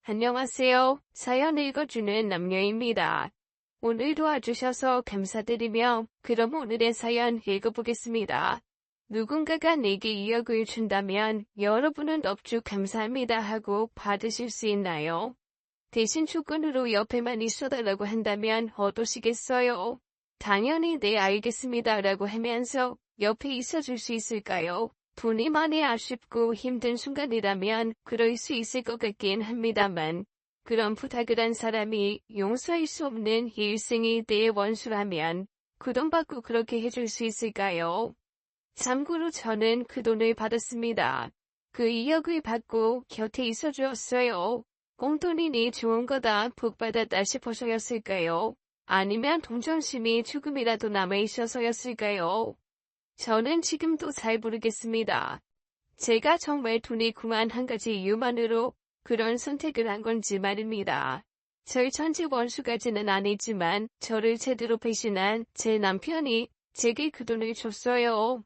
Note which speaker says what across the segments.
Speaker 1: 안녕하세요. 사연 읽어주는 남녀입니다. 오늘 도와주셔서 감사드리며 그럼 오늘의 사연 읽어보겠습니다. 누군가가 내게 2억을 준다면 여러분은 넙죽 감사합니다 하고 받으실 수 있나요? 대신 조건으로 옆에만 있어달라고 한다면 어떠시겠어요? 당연히 네 알겠습니다 라고 하면서 옆에 있어줄 수 있을까요? 돈이 많이 아쉽고 힘든 순간이라면 그럴 수 있을 것 같긴 합니다만 그런 부탁을 한 사람이 용서할 수 없는 일생이 내 원수라면 그 돈 받고 그렇게 해줄 수 있을까요? 참고로 저는 그 돈을 받았습니다. 그 2억을 받고 곁에 있어주었어요. 꽁돈이니 좋은 거다 복 받았다 싶어서였을까요? 아니면 동정심이 조금이라도 남아있어서였을까요? 저는 지금도 잘 모르겠습니다. 제가 정말 돈이 궁한 한 가지 이유만으로 그런 선택을 한 건지 말입니다. 절 전지 원수까지는 아니지만 저를 제대로 배신한 제 남편이 제게 그 돈을 줬어요.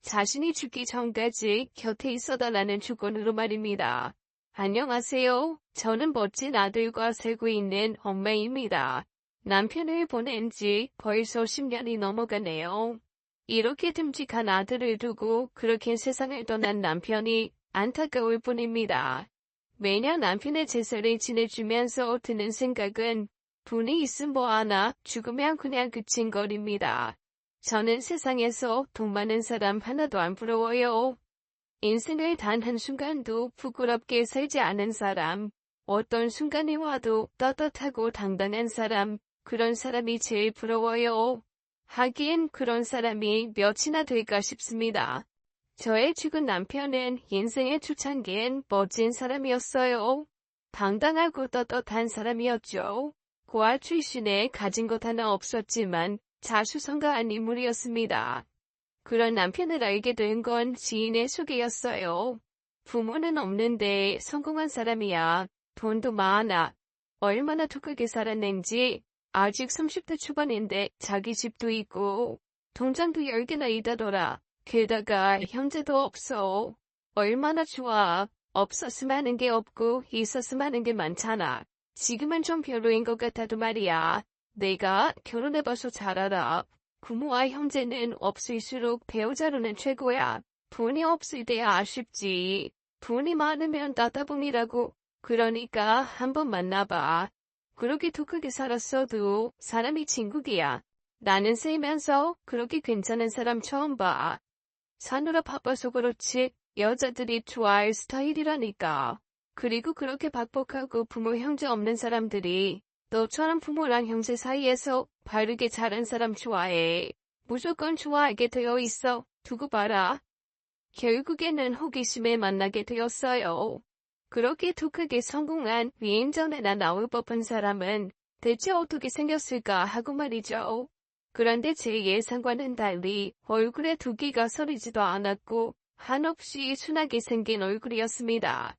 Speaker 1: 자신이 죽기 전까지 곁에 있어달라는 조건으로 말입니다. 안녕하세요. 저는 멋진 아들과 살고 있는 엄마입니다. 남편을 보낸 지 벌써 10년이 넘어가네요. 이렇게 듬직한 아들을 두고 그렇게 세상을 떠난 남편이 안타까울 뿐입니다. 매년 남편의 제사를 지내주면서 드는 생각은 돈이 있음 뭐하나 죽으면 그냥 그친 거리입니다. 저는 세상에서 돈 많은 사람 하나도 안 부러워요. 인생을 단 한순간도 부끄럽게 살지 않은 사람, 어떤 순간이 와도 떳떳하고 당당한 사람, 그런 사람이 제일 부러워요. 하긴 그런 사람이 몇이나 될까 싶습니다. 저의 죽은 남편은 인생의 초창기엔 멋진 사람이었어요. 당당하고 떳떳한 사람이었죠. 고아 출신에 가진 것 하나 없었지만 자수성가한 인물이었습니다. 그런 남편을 알게 된 건 지인의 소개였어요. 부모는 없는데 성공한 사람이야. 돈도 많아. 얼마나 독하게 살았는지. 아직 30대 초반인데 자기 집도 있고 통장도 10개나 있다더라. 게다가 형제도 없어. 얼마나 좋아. 없었으면 하는 게 없고 있었으면 하는 게 많잖아. 지금은 좀 별로인 것 같아도 말이야. 내가 결혼해봐서 잘 알아. 부모와 형제는 없을수록 배우자로는 최고야. 돈이 없을 때야 아쉽지. 돈이 많으면 따다봉이라고. 그러니까 한번 만나봐. 그렇게 독하게 살았어도 사람이 진국이야. 나는 살면서 그렇게 괜찮은 사람 처음 봐. 사느라 바빠서 그렇지 여자들이 좋아할 스타일이라니까. 그리고 그렇게 박복하고 부모 형제 없는 사람들이 너처럼 부모랑 형제 사이에서 바르게 자란 사람 좋아해. 무조건 좋아하게 되어 있어. 두고 봐라. 결국에는 호기심에 만나게 되었어요. 그렇게 독하게 성공한 위인전에나 나올 법한 사람은 대체 어떻게 생겼을까 하고 말이죠. 그런데 제 예상과는 달리 얼굴에 두기가 서리지도 않았고 한없이 순하게 생긴 얼굴이었습니다.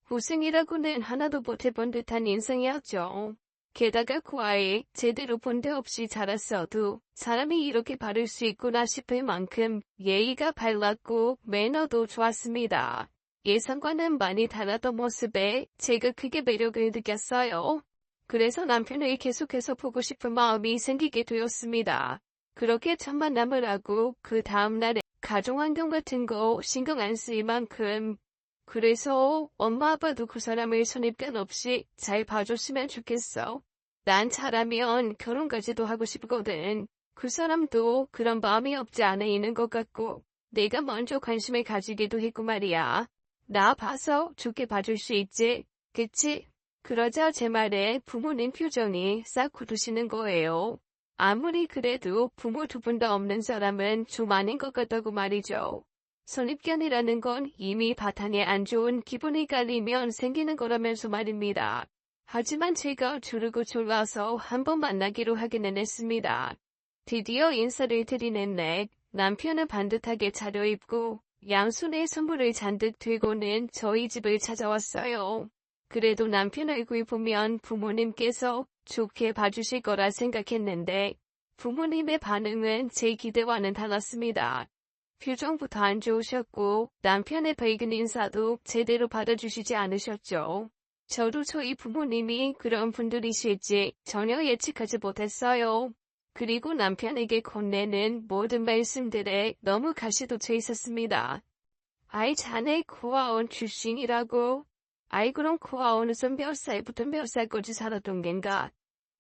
Speaker 1: 고생이라고는 하나도 못해본 듯한 인생이었죠. 게다가 그 아이 제대로 본데 없이 자랐어도 사람이 이렇게 바를 수 있구나 싶을 만큼 예의가 발랐고 매너도 좋았습니다. 예상과는 많이 달랐던 모습에 제가 크게 매력을 느꼈어요. 그래서 남편을 계속해서 보고 싶은 마음이 생기게 되었습니다. 그렇게 첫 만남을 하고 그 다음날에 가정환경 같은 거 신경 안 쓸 만큼 그래서 엄마 아빠도 그 사람을 선입견 없이 잘 봐줬으면 좋겠어. 난 잘하면 결혼까지도 하고 싶거든. 그 사람도 그런 마음이 없지 않아 있는 것 같고 내가 먼저 관심을 가지기도 했고 말이야. 나 봐서 좋게 봐줄 수 있지. 그치? 그러자 제 말에 부모님 표정이 싹 굳으시는 거예요. 아무리 그래도 부모 두 분 다 없는 사람은 좀 아닌 것 같다고 말이죠. 선입견이라는 건 이미 바탕에 안 좋은 기분이 깔리면 생기는 거라면서 말입니다. 하지만 제가 조르고 졸라서 한번 만나기로 하기는 했습니다. 드디어 인사를 드리는 날 남편은 반듯하게 차려입고 양손에 선물을 잔뜩 들고는 저희 집을 찾아왔어요. 그래도 남편 얼굴 보면 부모님께서 좋게 봐주실 거라 생각했는데 부모님의 반응은 제 기대와는 달랐습니다. 표정부터 안 좋으셨고 남편의 밝은 인사도 제대로 받아주시지 않으셨죠. 저도 저희 부모님이 그런 분들이실지 전혀 예측하지 못했어요. 그리고 남편에게 건네는 모든 말씀들에 너무 가시돋쳐 있었습니다. 아이 자네 고아원 출신이라고? 아이 그럼 고아원에서 몇 살부터 몇 살까지 살았던 겐가?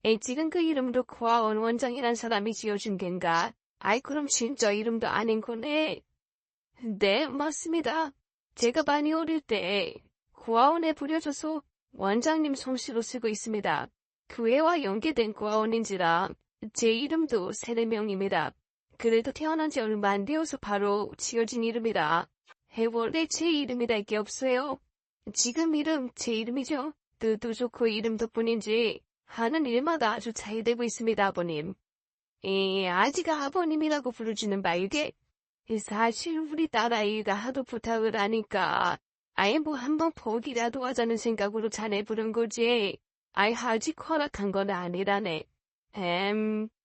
Speaker 1: 에이 지금 그 이름도 고아원 원장이란 사람이 지어준 겐가? 아이 그럼 진짜 이름도 아닌 거네. 네 맞습니다. 제가 많이 어릴 때 고아원에 부려져서 원장님 솜씨로 쓰고 있습니다. 그 애와 연계된 고아원인지라 제 이름도 세례명입니다. 그래도 태어난 지 얼마 안 되어서 바로 지어진 이름이라 원래 제 이름이랄 게 없어요. 지금 이름 제 이름이죠. 뜻도 좋고 이름 덕분인지 하는 일마다 아주 잘 되고 있습니다, 아버님. 아직 아버님이라고 부르지는 말게. 사실 우리 딸아이가 하도 부탁을 하니까 아예 뭐 한번 보기라도 하자는 생각으로 자네 부른 거지. 아이 아직 허락한 건 아니라네.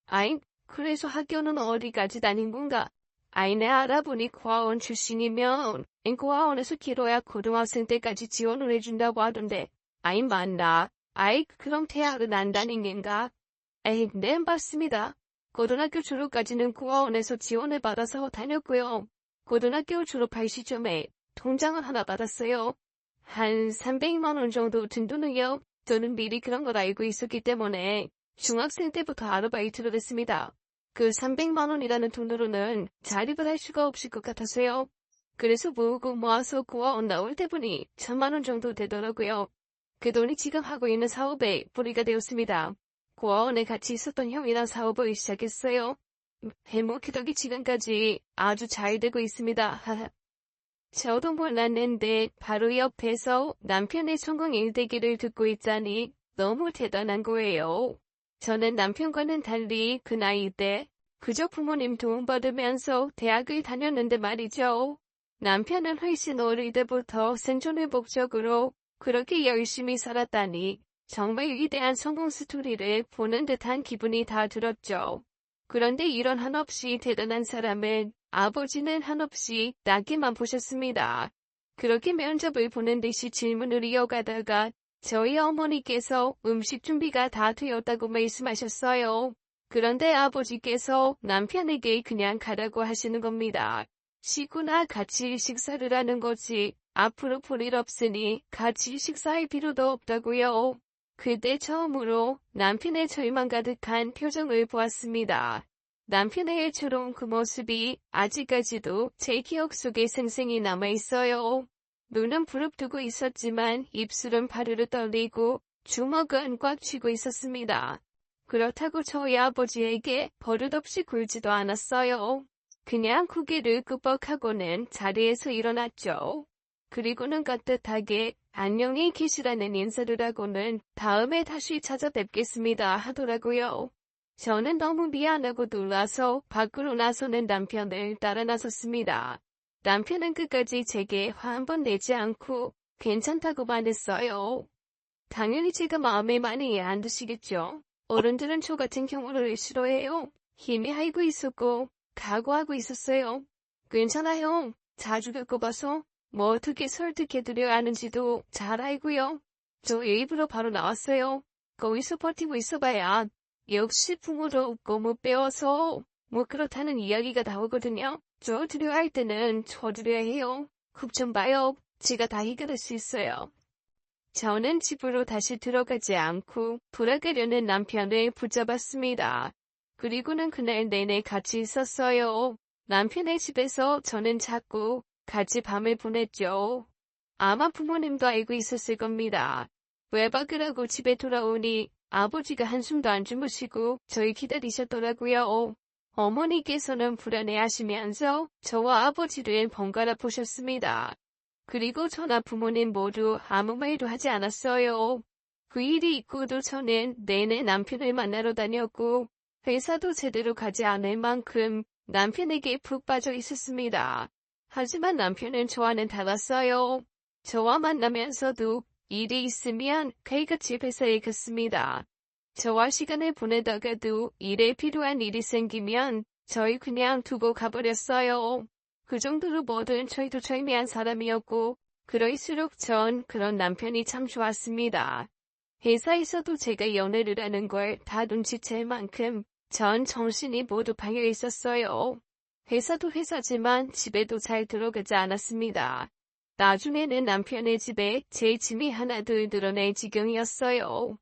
Speaker 1: 아이 그래서 학교는 어디까지 다닌 건가? 아이 내 알아보니 고아원 출신이면 고아원에서 길어야 고등학생 때까지 지원을 해준다고 하던데. 아이 맞나? 아이 그럼 대학은 안 다닌 겐가? 에이 네 맞습니다. 고등학교 졸업까지는 고아원에서 지원을 받아서 다녔고요. 고등학교 졸업할 시점에 통장을 하나 받았어요. 한 300만 원 정도 든 돈을요. 저는 미리 그런 걸 알고 있었기 때문에 중학생 때부터 아르바이트를 했습니다. 그 300만 원이라는 돈으로는 자립을 할 수가 없을 것 같았어요. 그래서 모으고 모아서 고아원 나올 때 보니 1000만 원 정도 되더라고요. 그 돈이 지금 하고 있는 사업에 뿌리가 되었습니다. 고아원에 같이 있었던 형이랑 사업을 시작했어요. 그 덕이 지금까지 아주 잘 되고 있습니다. 저도 몰랐는데 바로 옆에서 남편의 성공 일대기를 듣고 있자니 너무 대단한 거예요. 저는 남편과는 달리 그 나이 때 그저 부모님 도움받으면서 대학을 다녔는데 말이죠. 남편은 훨씬 어릴 때부터 생존의 목적으로 그렇게 열심히 살았다니 정말 위대한 성공 스토리를 보는 듯한 기분이 다 들었죠. 그런데 이런 한없이 대단한 사람은 아버지는 한없이 낮게만 보셨습니다. 그렇게 면접을 보는 듯이 질문을 이어가다가 저희 어머니께서 음식 준비가 다 되었다고 말씀하셨어요. 그런데 아버지께서 남편에게 그냥 가라고 하시는 겁니다. 쉬거나 같이 식사를 하는 거지 앞으로 볼 일 없으니 같이 식사할 필요도 없다고요. 그때 처음으로 남편의 절망 가득한 표정을 보았습니다. 남편의 애처로운 그 모습이 아직까지도 제 기억 속에 생생히 남아있어요. 눈은 부릅뜨고 있었지만 입술은 파르르 떨리고 주먹은 꽉 쥐고 있었습니다. 그렇다고 저희 아버지에게 버릇없이 굴지도 않았어요. 그냥 고개를 끄덕하고는 자리에서 일어났죠. 그리고는 깍듯하게 안녕히 계시라는 인사를 하고는 다음에 다시 찾아뵙겠습니다 하더라고요. 저는 너무 미안하고 놀라서 밖으로 나서는 남편을 따라 나섰습니다. 남편은 끝까지 제게 화 한 번 내지 않고 괜찮다고만 했어요. 당연히 제가 마음에 많이 안 드시겠죠. 어른들은 저 같은 경우를 싫어해요. 힘이 알고 있었고 각오하고 있었어요. 괜찮아요. 자주 겪어봐서 뭐 어떻게 설득해드려야 하는지도 잘 알고요. 저 일부러 바로 나왔어요. 거기서 버티고 있어봐야 역시 부모도 없고 못 배워서 뭐 그렇다는 이야기가 나오거든요. 저 드려야 할 때는 저 드려야 해요. 굽 좀 봐요. 제가 다 해결할 수 있어요. 저는 집으로 다시 들어가지 않고 돌아가려는 남편을 붙잡았습니다. 그리고는 그날 내내 같이 있었어요. 남편의 집에서 저는 자꾸 같이 밤을 보냈죠. 아마 부모님도 알고 있었을 겁니다. 외박을 하고 집에 돌아오니 아버지가 한숨도 안 주무시고 저희 기다리셨더라고요. 어머니께서는 불안해하시면서 저와 아버지를 번갈아 보셨습니다. 그리고 저나 부모님 모두 아무 말도 하지 않았어요. 그 일이 있고도 저는 내내 남편을 만나러 다녔고 회사도 제대로 가지 않을 만큼 남편에게 푹 빠져 있었습니다. 하지만 남편은 저와는 달랐어요. 저와 만나면서도 일이 있으면 칼같이 회사에 갔습니다. 저와 시간을 보내다가도 일에 필요한 일이 생기면 저희 그냥 두고 가버렸어요. 그 정도로 뭐든 저희도 절미한 사람이었고 그럴수록 전 그런 남편이 참 좋았습니다. 회사에서도 제가 연애를 하는 걸 다 눈치챌 만큼 전 정신이 모두 팔려 있었어요. 회사도 회사지만 집에도 잘 들어가지 않았습니다. 나중에는 남편의 집에 제 짐이 하나둘 늘어날 지경이었어요.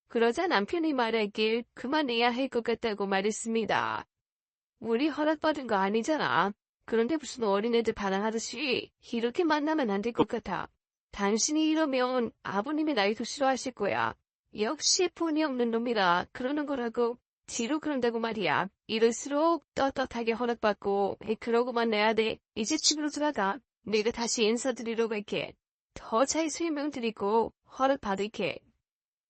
Speaker 1: 그러자 남편이 말하길 그만해야 할 것 같다고 말했습니다. 우리 허락받은 거 아니잖아. 그런데 무슨 어린애들 반항하듯이 이렇게 만나면 안 될 것 같아. 당신이 이러면 아버님이 나이도 싫어하실 거야. 역시 본이 없는 놈이라 그러는 거라고. 뒤로 그런다고 말이야. 이럴수록 떳떳하게 허락받고 그러고만 내야 돼. 이제 집으로 들어가. 내가 다시 인사드리러 갈게. 더 잘 설명드리고 허락받을게.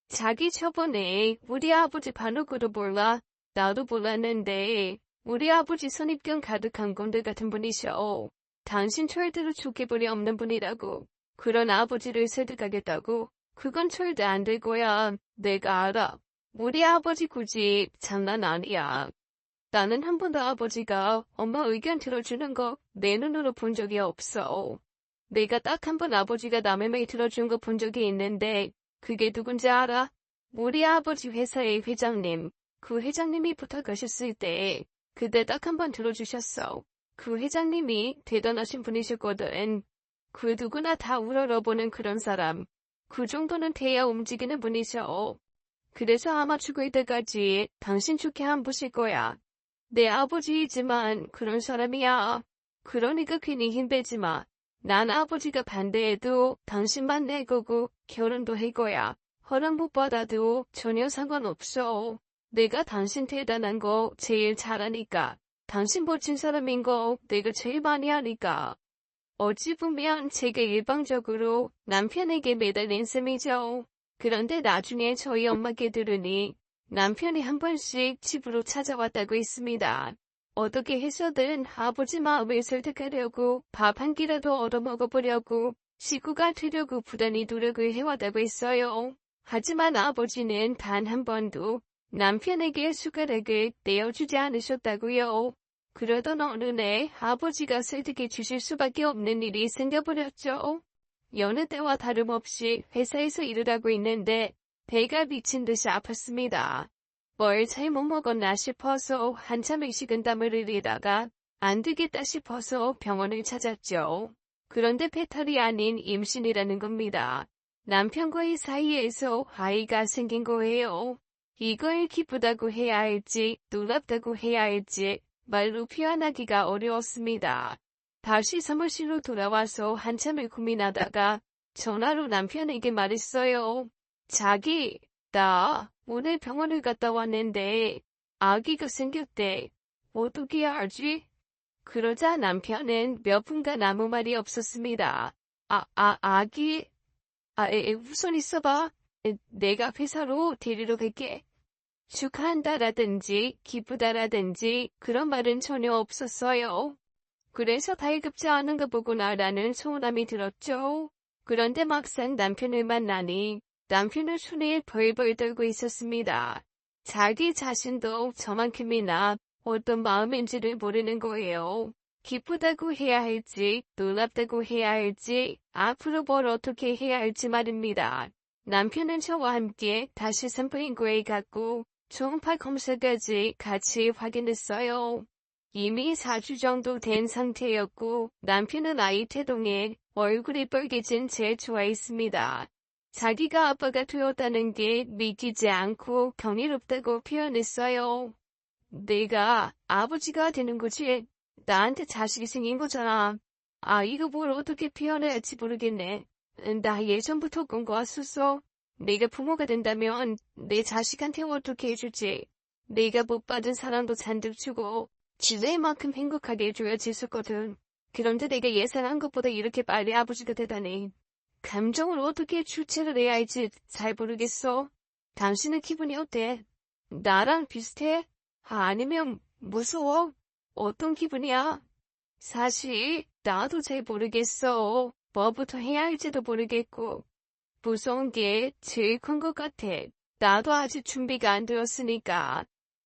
Speaker 1: 자기 저번에 우리 아버지 반옥으로 몰라. 나도 몰랐는데 우리 아버지 선입견 가득한 꼰대 같은 분이셔. 당신 절대로 죽게벌이 없는 분이라고. 그런 아버지를 설득하겠다고? 그건 절대 안 될 거야. 내가 알아. 우리 아버지 굳이 장난 아니야. 나는 한 번도 아버지가 엄마 의견 들어주는 거 내 눈으로 본 적이 없어. 내가 딱 한 번 아버지가 남의 말 들어준 거 본 적이 있는데 그게 누군지 알아? 우리 아버지 회사의 회장님. 그 회장님이 부탁하셨을 때 그때 딱 한 번 들어주셨어. 그 회장님이 대단하신 분이셨거든. 그 누구나 다 우러러보는 그런 사람. 그 정도는 돼야 움직이는 분이셔. 그래서 아마 죽을 때까지 당신 좋게 안 보실 거야. 내 아버지이지만 그런 사람이야. 그러니까 괜히 힘빼지 마. 난 아버지가 반대해도 당신만 내 거고 결혼도 할 거야. 허락 못 받아도 전혀 상관없어. 내가 당신 대단한 거 제일 잘하니까. 당신 멋진 사람인 거 내가 제일 많이 하니까. 어찌 보면 제가 일방적으로 남편에게 매달린 셈이죠. 그런데 나중에 저희 엄마께 들으니 남편이 한 번씩 집으로 찾아왔다고 했습니다. 어떻게 해서든 아버지 마음을 설득하려고 밥 한 끼라도 얻어먹어보려고 식구가 되려고 부단히 노력을 해왔다고 했어요. 하지만 아버지는 단 한 번도 남편에게 숟가락을 떼어주지 않으셨다고요. 그러던 어느 날 아버지가 설득해 주실 수밖에 없는 일이 생겨버렸죠. 여느 때와 다름없이 회사에서 일을 하고 있는데 배가 미친 듯이 아팠습니다. 뭘 잘못 먹었나 싶어서 한참을 식은땀을 흘리다가 안 되겠다 싶어서 병원을 찾았죠. 그런데 배탈이 아닌 임신이라는 겁니다. 남편과의 사이에서 아이가 생긴 거예요. 이걸 기쁘다고 해야 할지 놀랍다고 해야 할지 말로 표현하기가 어려웠습니다. 다시 사무실로 돌아와서 한참을 고민하다가 전화로 남편에게 말했어요. 자기, 나 오늘 병원을 갔다 왔는데 아기가 생겼대. 어떻게 알지? 그러자 남편은 몇 분간 아무 말이 없었습니다. 아기? 우선 있어봐. 내가 회사로 데리러 갈게. 축하한다라든지 기쁘다라든지 그런 말은 전혀 없었어요. 그래서 달급지 않은가 보구나 라는 서운함이 들었죠. 그런데 막상 남편을 만나니 남편은 손에 벌벌 떨고 있었습니다. 자기 자신도 저만큼이나 어떤 마음인지를 모르는 거예요. 기쁘다고 해야 할지 놀랍다고 해야 할지 앞으로 뭘 어떻게 해야 할지 말입니다. 남편은 저와 함께 다시 산부인과에 갔고 초음파 검사까지 같이 확인했어요. 이미 4주 정도 된 상태였고 남편은 아이 태동에 얼굴이 빨개진 채 좋아했습니다. 자기가 아빠가 되었다는 게 믿기지 않고 경이롭다고 표현했어요. 내가 아버지가 되는 거지? 나한테 자식이 생긴 거잖아. 이거 뭘 어떻게 표현해야 할지 모르겠네. 나 예전부터 꿈꿔왔었어. 내가 부모가 된다면 내 자식한테 어떻게 해주지? 내가 못 받은 사랑도 잔뜩 주고 지레만큼 행복하게 해줘야지 했었거든. 그런데 내가 예상한 것보다 이렇게 빨리 아버지가 되다니. 감정을 어떻게 주체를 해야 할지 잘 모르겠어. 당신은 기분이 어때? 나랑 비슷해? 아니면 무서워? 어떤 기분이야? 사실 나도 잘 모르겠어. 뭐부터 해야 할지도 모르겠고. 무서운 게 제일 큰 것 같아. 나도 아직 준비가 안 되었으니까.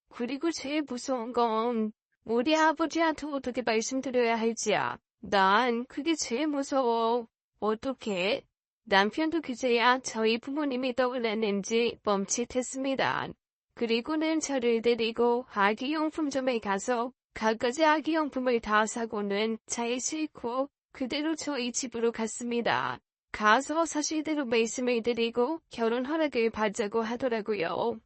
Speaker 1: 그리고 제일 무서운 건 우리 아버지한테 어떻게 말씀드려야 할지야. 난 그게 제일 무서워. 어떻게? 남편도 그제야 저희 부모님이 떠올랐는지 멈칫했습니다. 그리고는 저를 데리고 아기용품점에 가서 갖가지 아기용품을 다 사고는 차에 싣고 그대로 저희 집으로 갔습니다. 가서 사실대로 말씀을 드리고 결혼 허락을 받자고 하더라고요.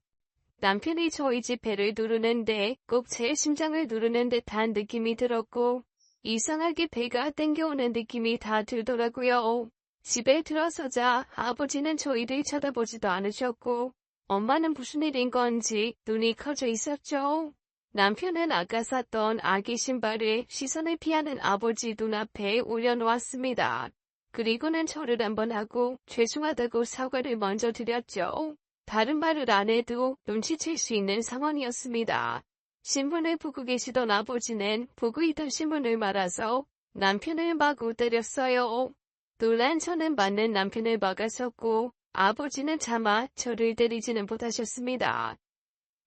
Speaker 1: 남편이 저희 집 배를 누르는데 꼭 제 심장을 누르는 듯한 느낌이 들었고 이상하게 배가 땡겨오는 느낌이 다 들더라고요. 집에 들어서자 아버지는 저희를 쳐다보지도 않으셨고 엄마는 무슨 일인 건지 눈이 커져 있었죠. 남편은 아까 샀던 아기 신발을 시선을 피하는 아버지 눈앞에 올려놓았습니다. 그리고는 절을 한번 하고 죄송하다고 사과를 먼저 드렸죠. 다른 말을 안 해도 눈치챌 수 있는 상황이었습니다. 신문을 보고 계시던 아버지는 보고 있던 신문을 말아서 남편을 마구 때렸어요. 놀란 저는 맞는 남편을 막았었고 아버지는 차마 저를 때리지는 못하셨습니다.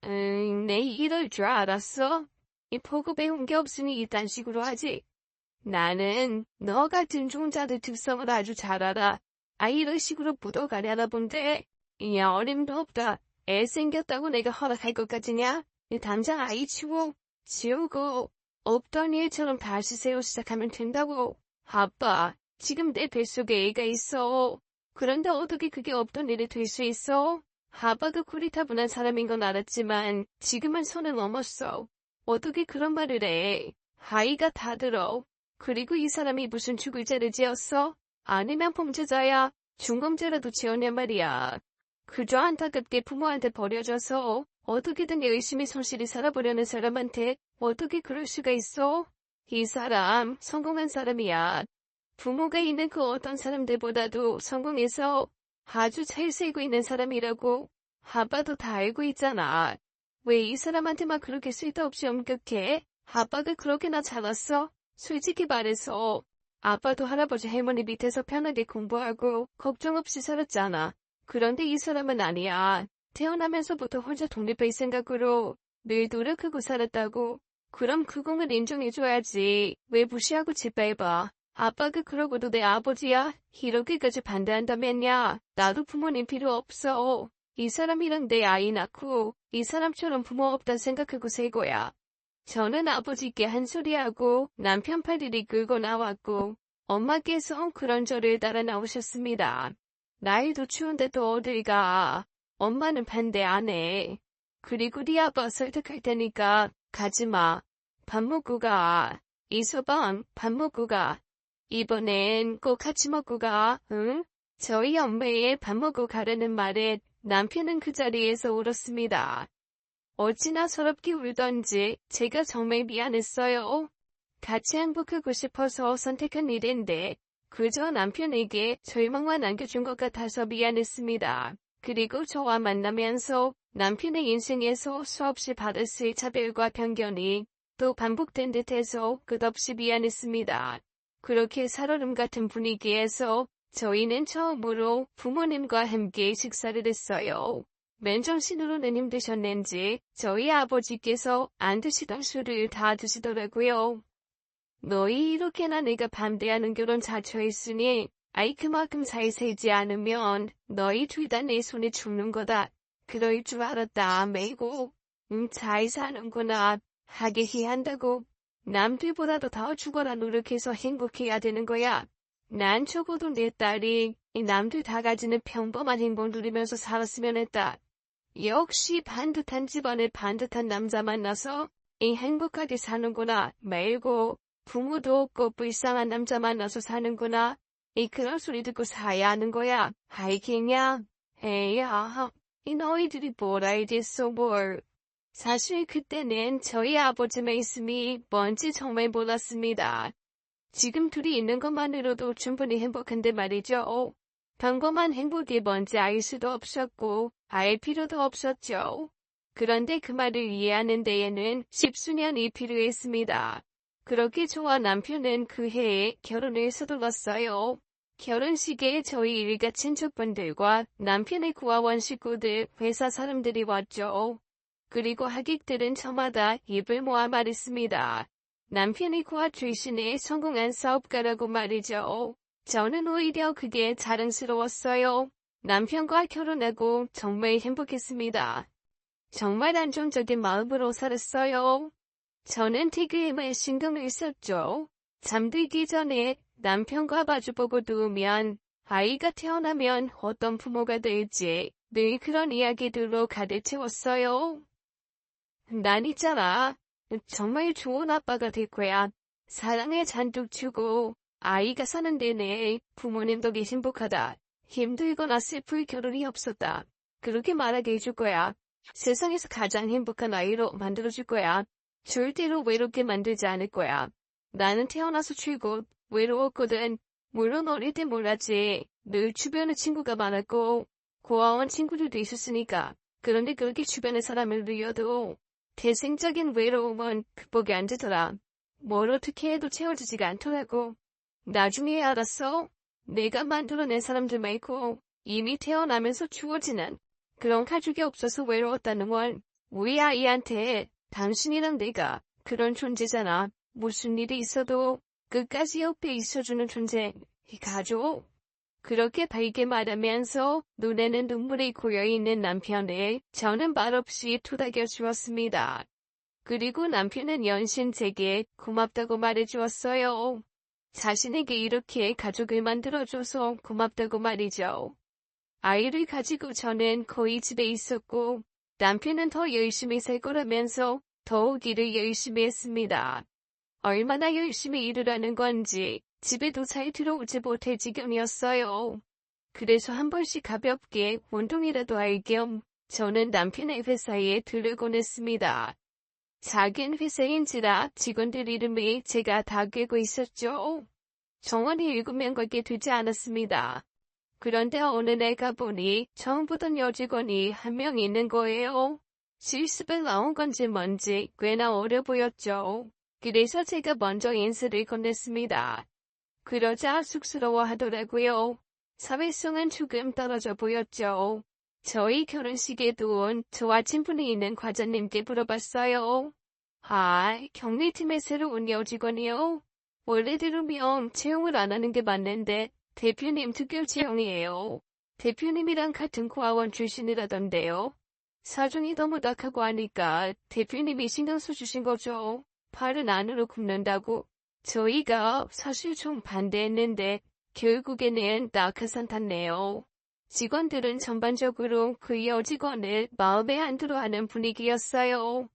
Speaker 1: 내 이럴 줄 알았어. 이 보고 배운 게 없으니 이딴 식으로 하지. 나는 너 같은 종자들 특성을 아주 잘 알아. 이런 식으로 묻어가려나 본데. 야, 어림도 없다. 애 생겼다고 내가 허락할 것 같으냐? 당장 아이 치우고 없던 일처럼 다시 새로 시작하면 된다고. 아빠, 지금 내 뱃속에 애가 있어. 그런데 어떻게 그게 없던 일이 될 수 있어? 아빠가 고리타분한 사람인 건 알았지만 지금은 선을 넘었어. 어떻게 그런 말을 해? 아이가 다 들어. 그리고 이 사람이 무슨 죽을 죄를 지었어? 아니면 범죄자야. 중범죄라도 지었냔 말이야. 그저 안타깝게 부모한테 버려져서 어떻게든 열심히 성실히 살아보려는 사람한테 어떻게 그럴 수가 있어? 이 사람 성공한 사람이야. 부모가 있는 그 어떤 사람들보다도 성공해서 아주 잘 살고 있는 사람이라고. 아빠도 다 알고 있잖아. 왜 이 사람한테만 그렇게 쓸데없이 엄격해? 아빠가 그렇게나 잘났어? 솔직히 말해서 아빠도 할아버지 할머니 밑에서 편하게 공부하고 걱정 없이 살았잖아. 그런데 이 사람은 아니야. 태어나면서부터 혼자 독립할 생각으로 늘 노력하고 살았다고. 그럼 그공을 인정해줘야지. 왜 무시하고 짓밟아? 아빠가 그러고도 내 아버지야. 이러기까지 반대한다면야. 나도 부모님 필요 없어. 이 사람이랑 내 아이 낳고 이 사람처럼 부모 없다 생각하고 살 거야. 저는 아버지께 한 소리하고 남편 팔을 끌고 나왔고 엄마께서 그런 저를 따라 나오셨습니다. 날도 추운데 또 어딜 가. 엄마는 반대 안 해. 그리고 네 아빠 설득할 테니까 가지마. 밥 먹고 가. 이서방 밥 먹고 가. 이번엔 꼭 같이 먹고 가. 응? 저희 엄마의 밥 먹고 가라는 말에 남편은 그 자리에서 울었습니다. 어찌나 서럽게 울던지 제가 정말 미안했어요. 같이 행복하고 싶어서 선택한 일인데 그저 남편에게 절망만 안겨준 것 같아서 미안했습니다. 그리고 저와 만나면서 남편의 인생에서 수없이 받았을 차별과 편견이 또 반복된 듯해서 끝없이 미안했습니다. 그렇게 살얼음 같은 분위기에서 저희는 처음으로 부모님과 함께 식사를 했어요. 맨정신으로는 힘드셨는지 저희 아버지께서 안 드시던 술을 다 드시더라고요. 너희 이렇게나 내가 반대하는 결혼 자처했으니 그만큼 잘 살지 않으면 너희 둘 다 내 손에 죽는 거다. 그럴 줄 알았다. 매고 잘 사는구나. 하게 해야 한다고. 남들보다도 더 죽어라 노력해서 행복해야 되는 거야. 난 적어도 내 딸이 남들 다 가지는 평범한 행복 누리면서 살았으면 했다. 역시 반듯한 집안에 반듯한 남자 만나서 행복하게 사는구나. 말고 부모도 없고 불쌍한 남자 만나서 사는구나. 그런 소리 듣고 사야 하는 거야. 그냥 에야 너희들이 뭘 알겠어 뭘. 사실 그때는 저희 아버지 말씀이 뭔지 정말 몰랐습니다. 지금 둘이 있는 것만으로도 충분히 행복한데 말이죠. 평범한 행복이 뭔지 알 수도 없었고 알 필요도 없었죠. 그런데 그 말을 이해하는 데에는 십수년이 필요했습니다. 그렇게 저와 남편은 그 해에 결혼을 서둘렀어요. 결혼식에 저희 일가 친척분들과 남편의 고아원 식구들, 회사 사람들이 왔죠. 그리고 하객들은 저마다 입을 모아 말했습니다. 남편이 고아 출신의 성공한 사업가라고 말이죠. 저는 오히려 그게 자랑스러웠어요. 남편과 결혼하고 정말 행복했습니다. 정말 안정적인 마음으로 살았어요. 저는 퇴근에 신경을 썼죠. 잠들기 전에 남편과 마주보고 누우면 아이가 태어나면 어떤 부모가 될지 늘 그런 이야기들로 가득 채웠어요. 난 있잖아. 정말 좋은 아빠가 될 거야. 사랑에 잔뜩 주고 아이가 사는 내내 부모님 덕에 행복하다. 힘들거나 슬플 겨를이 없었다. 그렇게 말하게 해줄 거야. 세상에서 가장 행복한 아이로 만들어줄 거야. 절대로 외롭게 만들지 않을 거야. 나는 태어나서 최고 외로웠거든. 물론 어릴 때 몰랐지. 늘 주변에 친구가 많았고 고아원 친구들도 있었으니까. 그런데 그렇게 주변의 사람을 누려도 태생적인 외로움은 극복이 안 되더라. 뭘 어떻게 해도 채워지지가 않더라고. 나중에 알았어. 내가 만들어낸 사람들 말고 이미 태어나면서 주어지는 그런 가족이 없어서 외로웠다는 건 우리 아이한테 당신이랑 내가 그런 존재잖아. 무슨 일이 있어도 끝까지 옆에 있어주는 존재, 이 가족. 그렇게 밝게 말하면서 눈에는 눈물이 고여있는 남편을 저는 말없이 토닥여 주었습니다. 그리고 남편은 연신 제게 고맙다고 말해주었어요. 자신에게 이렇게 가족을 만들어줘서 고맙다고 말이죠. 아이를 가지고 저는 거의 집에 있었고 남편은 더 열심히 살 거라면서 더욱 일을 열심히 했습니다. 얼마나 열심히 일을 하는 건지 집에도 잘 들어오지 못할 지경이었어요. 그래서 한 번씩 가볍게 운동이라도 할 겸 저는 남편의 회사에 들르곤 했습니다. 작은 회사인지라 직원들 이름이 제가 다 꿰고 있었죠. 정원이 7명밖에 되지 않았습니다. 그런데 어느 날 가보니 처음 보던 여직원이 한 명 있는 거예요. 실습을 나온 건지 뭔지 꽤나 어려 보였죠. 그래서 제가 먼저 인사를 건넸습니다. 그러자 쑥스러워 하더라고요. 사회성은 조금 떨어져 보였죠. 저희 결혼식에도 온 저와 친분이 있는 과장님께 물어봤어요. 아, 격리팀의 새로운 여직원이요? 원래대로면 채용을 안 하는 게 맞는데 대표님 특별 채용이에요. 대표님이랑 같은 고아원 출신이라던데요. 사정이 너무 딱하고 하니까 대표님이 신경 써주신 거죠. 팔은 안으로 굽는다고. 저희가 사실 좀 반대했는데 결국에는 낙하산 탔네요. 직원들은 전반적으로 그 여직원을 마음에 안 들어하는 분위기였어요.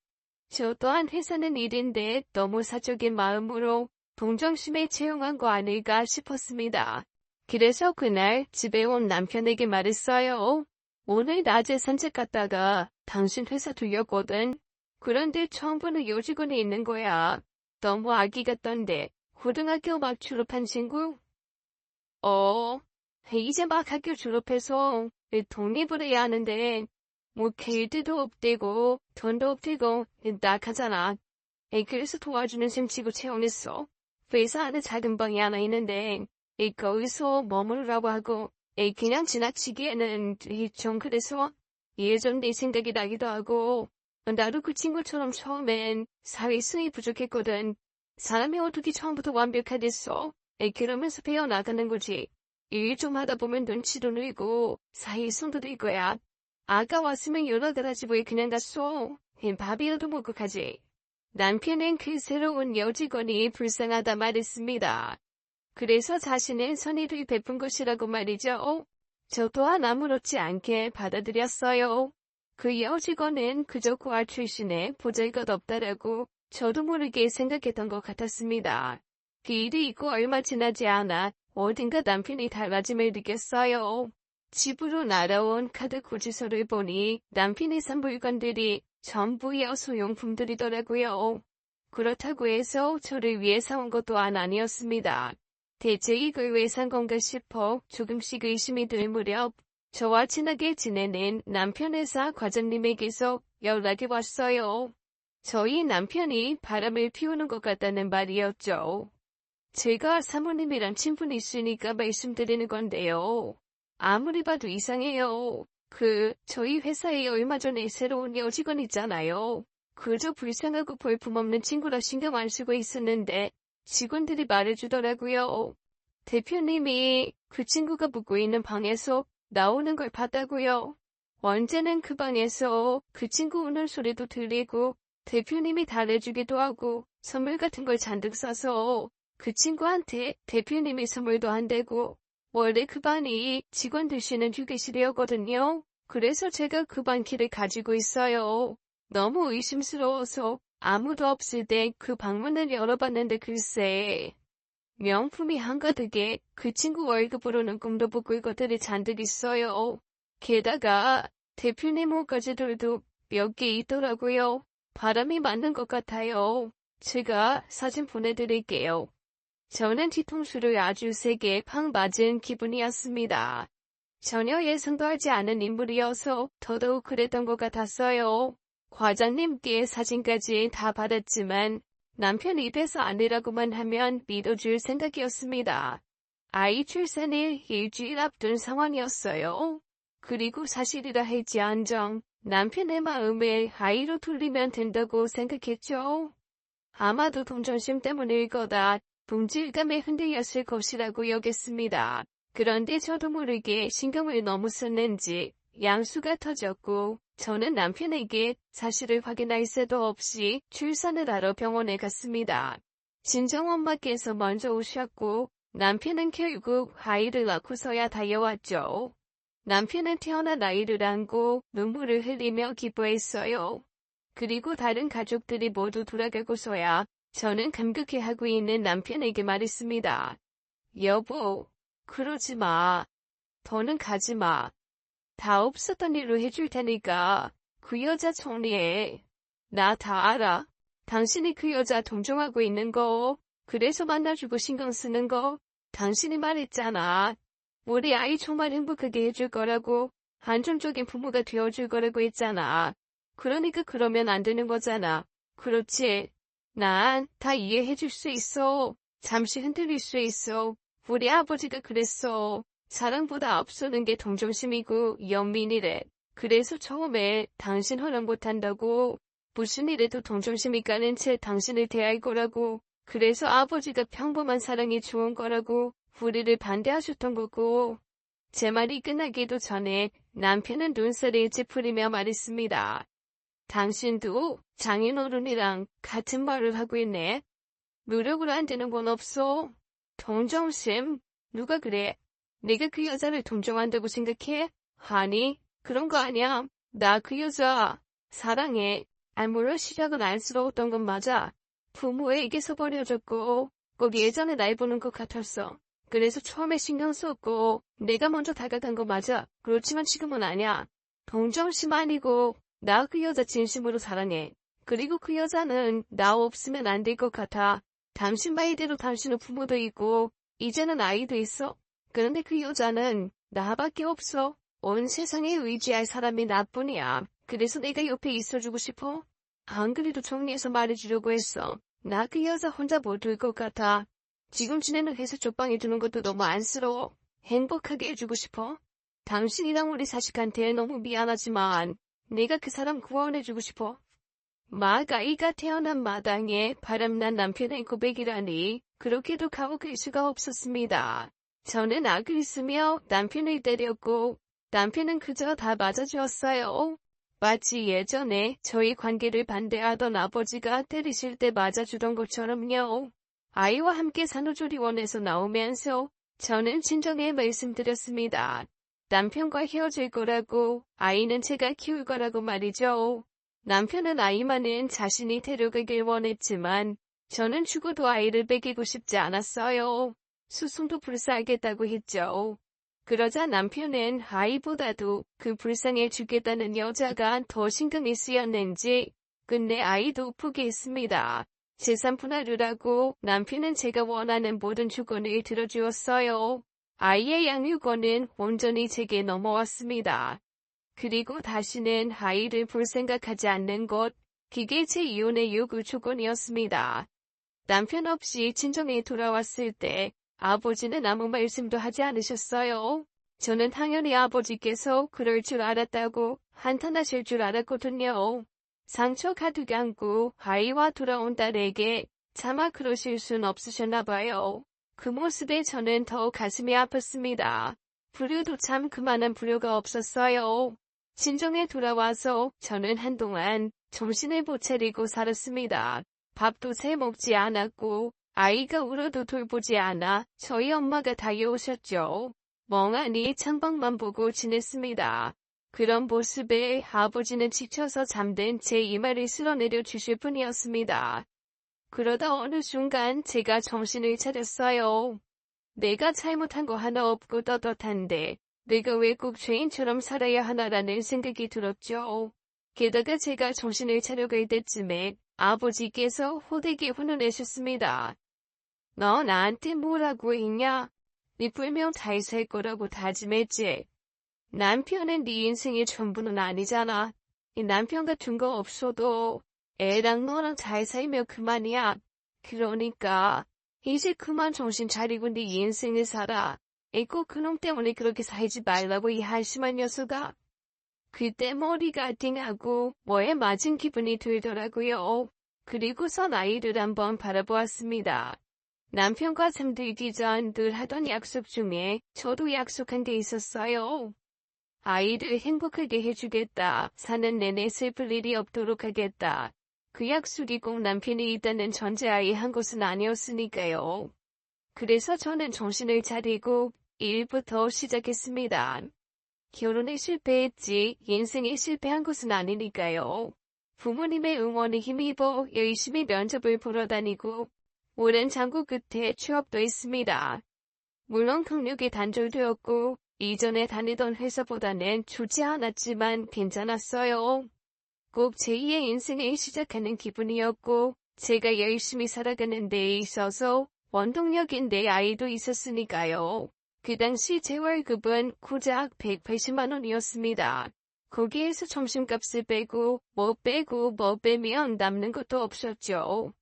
Speaker 1: 저 또한 회사는 일인데 너무 사적인 마음으로 동정심에 채용한 거 아닐까 싶었습니다. 그래서 그날 집에 온 남편에게 말했어요. 오늘 낮에 산책 갔다가 당신 회사 들렸거든. 그런데 처음 보는 여직원이 있는 거야. 너무 아기 같던데 고등학교 막 졸업한 친구? 이제 막 학교 졸업해서 독립을 해야 하는데 뭐 길드도 없대고 돈도 없대고 낙하잖아. 그래서 도와주는 셈 치고 채용했어. 회사 안에 작은 방이 하나 있는데 거기서 머무르라고 하고 그냥 지나치기에는 좀 그래서 예전 내 생각이 나기도 하고 나도 그 친구처럼 처음엔 사회성이 부족했거든. 사람이 어떻게 처음부터 완벽하겠어. 그러면서 배워나가는 거지. 일 좀 하다 보면 눈치도 늘고 사회성도 늘 거야. 아까 왔으면 연락을 왜 그냥 갔어. 밥이라도 먹고 가지. 남편은 그 새로운 여직원이 불쌍하다 말했습니다. 그래서 자신의 선의를 베푼 것이라고 말이죠. 저 또한 아무렇지 않게 받아들였어요. 그 여직원은 그저 고아 출신의 보잘것없다라고 저도 모르게 생각했던 것 같았습니다. 그 일이 있고 얼마 지나지 않아 어딘가 남편이 달라짐을 느꼈어요. 집으로 날아온 카드 고지서를 보니 남편이 산 물건들이 전부 여소용품들이더라고요. 그렇다고 해서 저를 위해 사온 것도 아니었습니다. 대체 이걸 왜 산 건가 싶어 조금씩 의심이 들 무렵 저와 친하게 지내는 남편 회사 과장님에게서 연락이 왔어요. 저희 남편이 바람을 피우는 것 같다는 말이었죠. 제가 사모님이랑 친분이 있으니까 말씀드리는 건데요. 아무리 봐도 이상해요. 저희 회사에 얼마 전에 새로운 여직원 있잖아요. 그저 불쌍하고 볼품없는 친구라 신경 안 쓰고 있었는데 직원들이 말해주더라고요. 대표님이 그 친구가 묵고 있는 방에서 나오는 걸 봤다고요. 언제는 그 방에서 그 친구 우는 소리도 들리고 대표님이 달래주기도 하고 선물 같은 걸 잔뜩 싸서 그 친구한테 대표님이 선물도 안 되고 원래 그 방이 직원들 쉬는 휴게실이었거든요. 그래서 제가 그 방 키를 가지고 있어요. 너무 의심스러워서 아무도 없을 때 그 방문을 열어봤는데 글쎄 명품이 한가득에 그 친구 월급으로는 꿈도 못 꿀 것들이 잔뜩 있어요. 게다가 대표님 옷가지들도 몇 개 있더라고요. 바람이 맞는 것 같아요. 제가 사진 보내드릴게요. 저는 뒤통수를 아주 세게 팍 맞은 기분이었습니다. 전혀 예상도 하지 않은 인물이어서 더더욱 그랬던 것 같았어요. 과장님께 사진까지 다 받았지만 남편 입에서 아니라고만 하면 믿어줄 생각이었습니다. 아이 출산을 일주일 앞둔 상황이었어요. 그리고 사실이라 할지언정 남편의 마음을 아이로 돌리면 된다고 생각했죠. 아마도 동정심 때문일 거다. 동질감에 흔들렸을 것이라고 여겼습니다. 그런데 저도 모르게 신경을 너무 썼는지 양수가 터졌고 저는 남편에게 사실을 확인할 새도 없이 출산을 하러 병원에 갔습니다. 친정엄마께서 먼저 오셨고 남편은 결국 아이를 낳고서야 달려왔죠. 남편은 태어난 아이를 안고 눈물을 흘리며 기뻐했어요. 그리고 다른 가족들이 모두 돌아가고서야 저는 감격해하고 있는 남편에게 말했습니다. 여보, 그러지 마. 더는 가지 마. 다 없었던 일로 해줄 테니까 그 여자 정리해. 나 다 알아. 당신이 그 여자 동정하고 있는 거, 그래서 만나주고 신경 쓰는 거, 당신이 말했잖아. 우리 아이 정말 행복하게 해줄 거라고, 안정적인 부모가 되어줄 거라고 했잖아. 그러니까 그러면 안 되는 거잖아. 그렇지? 난 다 이해해줄 수 있어. 잠시 흔들릴 수 있어. 우리 아버지가 그랬어. 사랑보다 앞서는 게 동정심이고 연민이래. 그래서 처음에 당신 허락 못한다고. 무슨 일에도 동정심이 가는 채 당신을 대할 거라고. 그래서 아버지가 평범한 사랑이 좋은 거라고 우리를 반대하셨던 거고. 제 말이 끝나기도 전에 남편은 눈살을 찌푸리며 말했습니다. 당신도 장인어른이랑 같은 말을 하고 있네. 노력으로 안 되는 건 없어. 동정심? 누가 그래? 내가 그 여자를 동정한다고 생각해? 아니, 그런 거 아니야. 나 그 여자 사랑해. 물론 시작은 안쓰러웠던 건 맞아. 부모에게서 버려졌고 꼭 예전에 날 보는 것 같았어. 그래서 처음에 신경 썼고 내가 먼저 다가간 거 맞아. 그렇지만 지금은 아니야. 동정심 아니고 나 그 여자 진심으로 사랑해. 그리고 그 여자는 나 없으면 안 될 것 같아. 당신 말대로 당신은 부모도 있고 이제는 아이도 있어. 그런데 그 여자는 나밖에 없어. 온 세상에 의지할 사람이 나뿐이야. 그래서 내가 옆에 있어주고 싶어. 안 그래도 정리해서 말해주려고 했어. 나 그 여자 혼자 못 둘 것 같아. 지금 지내는 회사 쪽방에 두는 것도 너무 안쓰러워. 행복하게 해주고 싶어. 당신이랑 우리 자식한테 너무 미안하지만 내가 그 사람 구원해주고 싶어. 아이가 태어난 마당에 바람난 남편의 고백이라니 그렇게도 가혹할 수가 없었습니다. 저는 악을 있으며 남편을 때렸고 남편은 그저 다 맞아주었어요. 마치 예전에 저희 관계를 반대하던 아버지가 때리실 때 맞아주던 것처럼요. 아이와 함께 산후조리원에서 나오면서 저는 진정에 말씀드렸습니다. 남편과 헤어질 거라고, 아이는 제가 키울 거라고 말이죠. 남편은 아이만은 자신이 데려가길 원했지만 저는 죽어도 아이를 뺏기고 싶지 않았어요. 수송도 불사하겠다고 했죠. 그러자 남편은 아이보다도 그 불쌍해 주겠다는 여자가 더 신경이 쓰였는지 끝내 아이도 포기했습니다. 재산 분할을 남편은 제가 원하는 모든 조건을 들어주었어요. 아이의 양육권은 온전히 제게 넘어왔습니다. 그리고 다시는 아이를 볼 생각하지 않는 것, 그게 제 이혼의 요구 조건이었습니다. 남편 없이 친정에 돌아왔을 때 아버지는 아무 말씀도 하지 않으셨어요. 저는 당연히 아버지께서 그럴 줄 알았다고 한탄하실 줄 알았거든요. 상처 가득 안고 아이와 돌아온 딸에게 차마 그러실 순 없으셨나 봐요. 그 모습에 저는 더욱 가슴이 아팠습니다. 불효도 참 그만한 불효가 없었어요. 진정에 돌아와서 저는 한동안 정신을 못 차리고 살았습니다. 밥도 새 먹지 않았고 아이가 울어도 돌보지 않아 저희 엄마가 다녀오셨죠. 멍하니 창밖만 보고 지냈습니다. 그런 모습에 아버지는 지쳐서 잠든 제 이마를 쓸어내려 주실 뿐이었습니다. 그러다 어느 순간 제가 정신을 차렸어요. 내가 잘못한 거 하나 없고 떳떳한데 내가 왜 꼭 죄인처럼 살아야 하나라는 생각이 들었죠. 게다가 제가 정신을 차려갈 때쯤에 아버지께서 호되게 혼을 내셨습니다. 너 나한테 뭐라고 했냐? 네 불명 잘 살 거라고 다짐했지. 남편은 네 인생의 전부는 아니잖아. 이 남편 같은 거 없어도 애랑 너랑 잘 살면 그만이야. 그러니까 이제 그만 정신 차리고 네 인생을 살아. 꼭 그놈 때문에 그렇게 살지 말라고 이 한심한 녀석아. 그때 머리가 띵하고 뭐에 맞은 기분이 들더라고요. 그리고선 아이를 한번 바라보았습니다. 남편과 잠들기 전 늘 하던 약속 중에 저도 약속한 게 있었어요. 아이를 행복하게 해주겠다. 사는 내내 슬플 일이 없도록 하겠다. 그 약속이 꼭 남편이 있다는 전제하에 한 것은 아니었으니까요. 그래서 저는 정신을 차리고 일부터 시작했습니다. 결혼에 실패했지 인생에 실패한 것은 아니니까요. 부모님의 응원에 힘입어 열심히 면접을 보러 다니고 오랜 장고 끝에 취업도 했습니다. 물론 경력이 단절되었고 이전에 다니던 회사보다는 좋지 않았지만 괜찮았어요. 꼭 제2의 인생을 시작하는 기분이었고 제가 열심히 살아가는 데에 있어서 원동력인 내 아이도 있었으니까요. 그 당시 제 월급은 고작 180만 원이었습니다. 거기에서 점심값을 빼고 뭐 빼면 남는 것도 없었죠.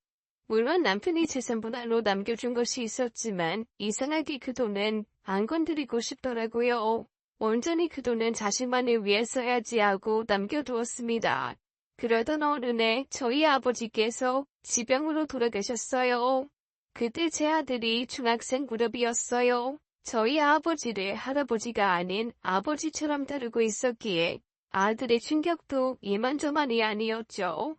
Speaker 1: 물론 남편이 재산분할로 남겨준 것이 있었지만 이상하게 그 돈은 안 건드리고 싶더라고요. 온전히 그 돈은 자식만을 위해 써야지 하고 남겨두었습니다. 그러던 어느 날 저희 아버지께서 지병으로 돌아가셨어요. 그때 제 아들이 중학생 무렵이었어요. 저희 아버지를 할아버지가 아닌 아버지처럼 다루고 있었기에 아들의 충격도 이만저만이 아니었죠.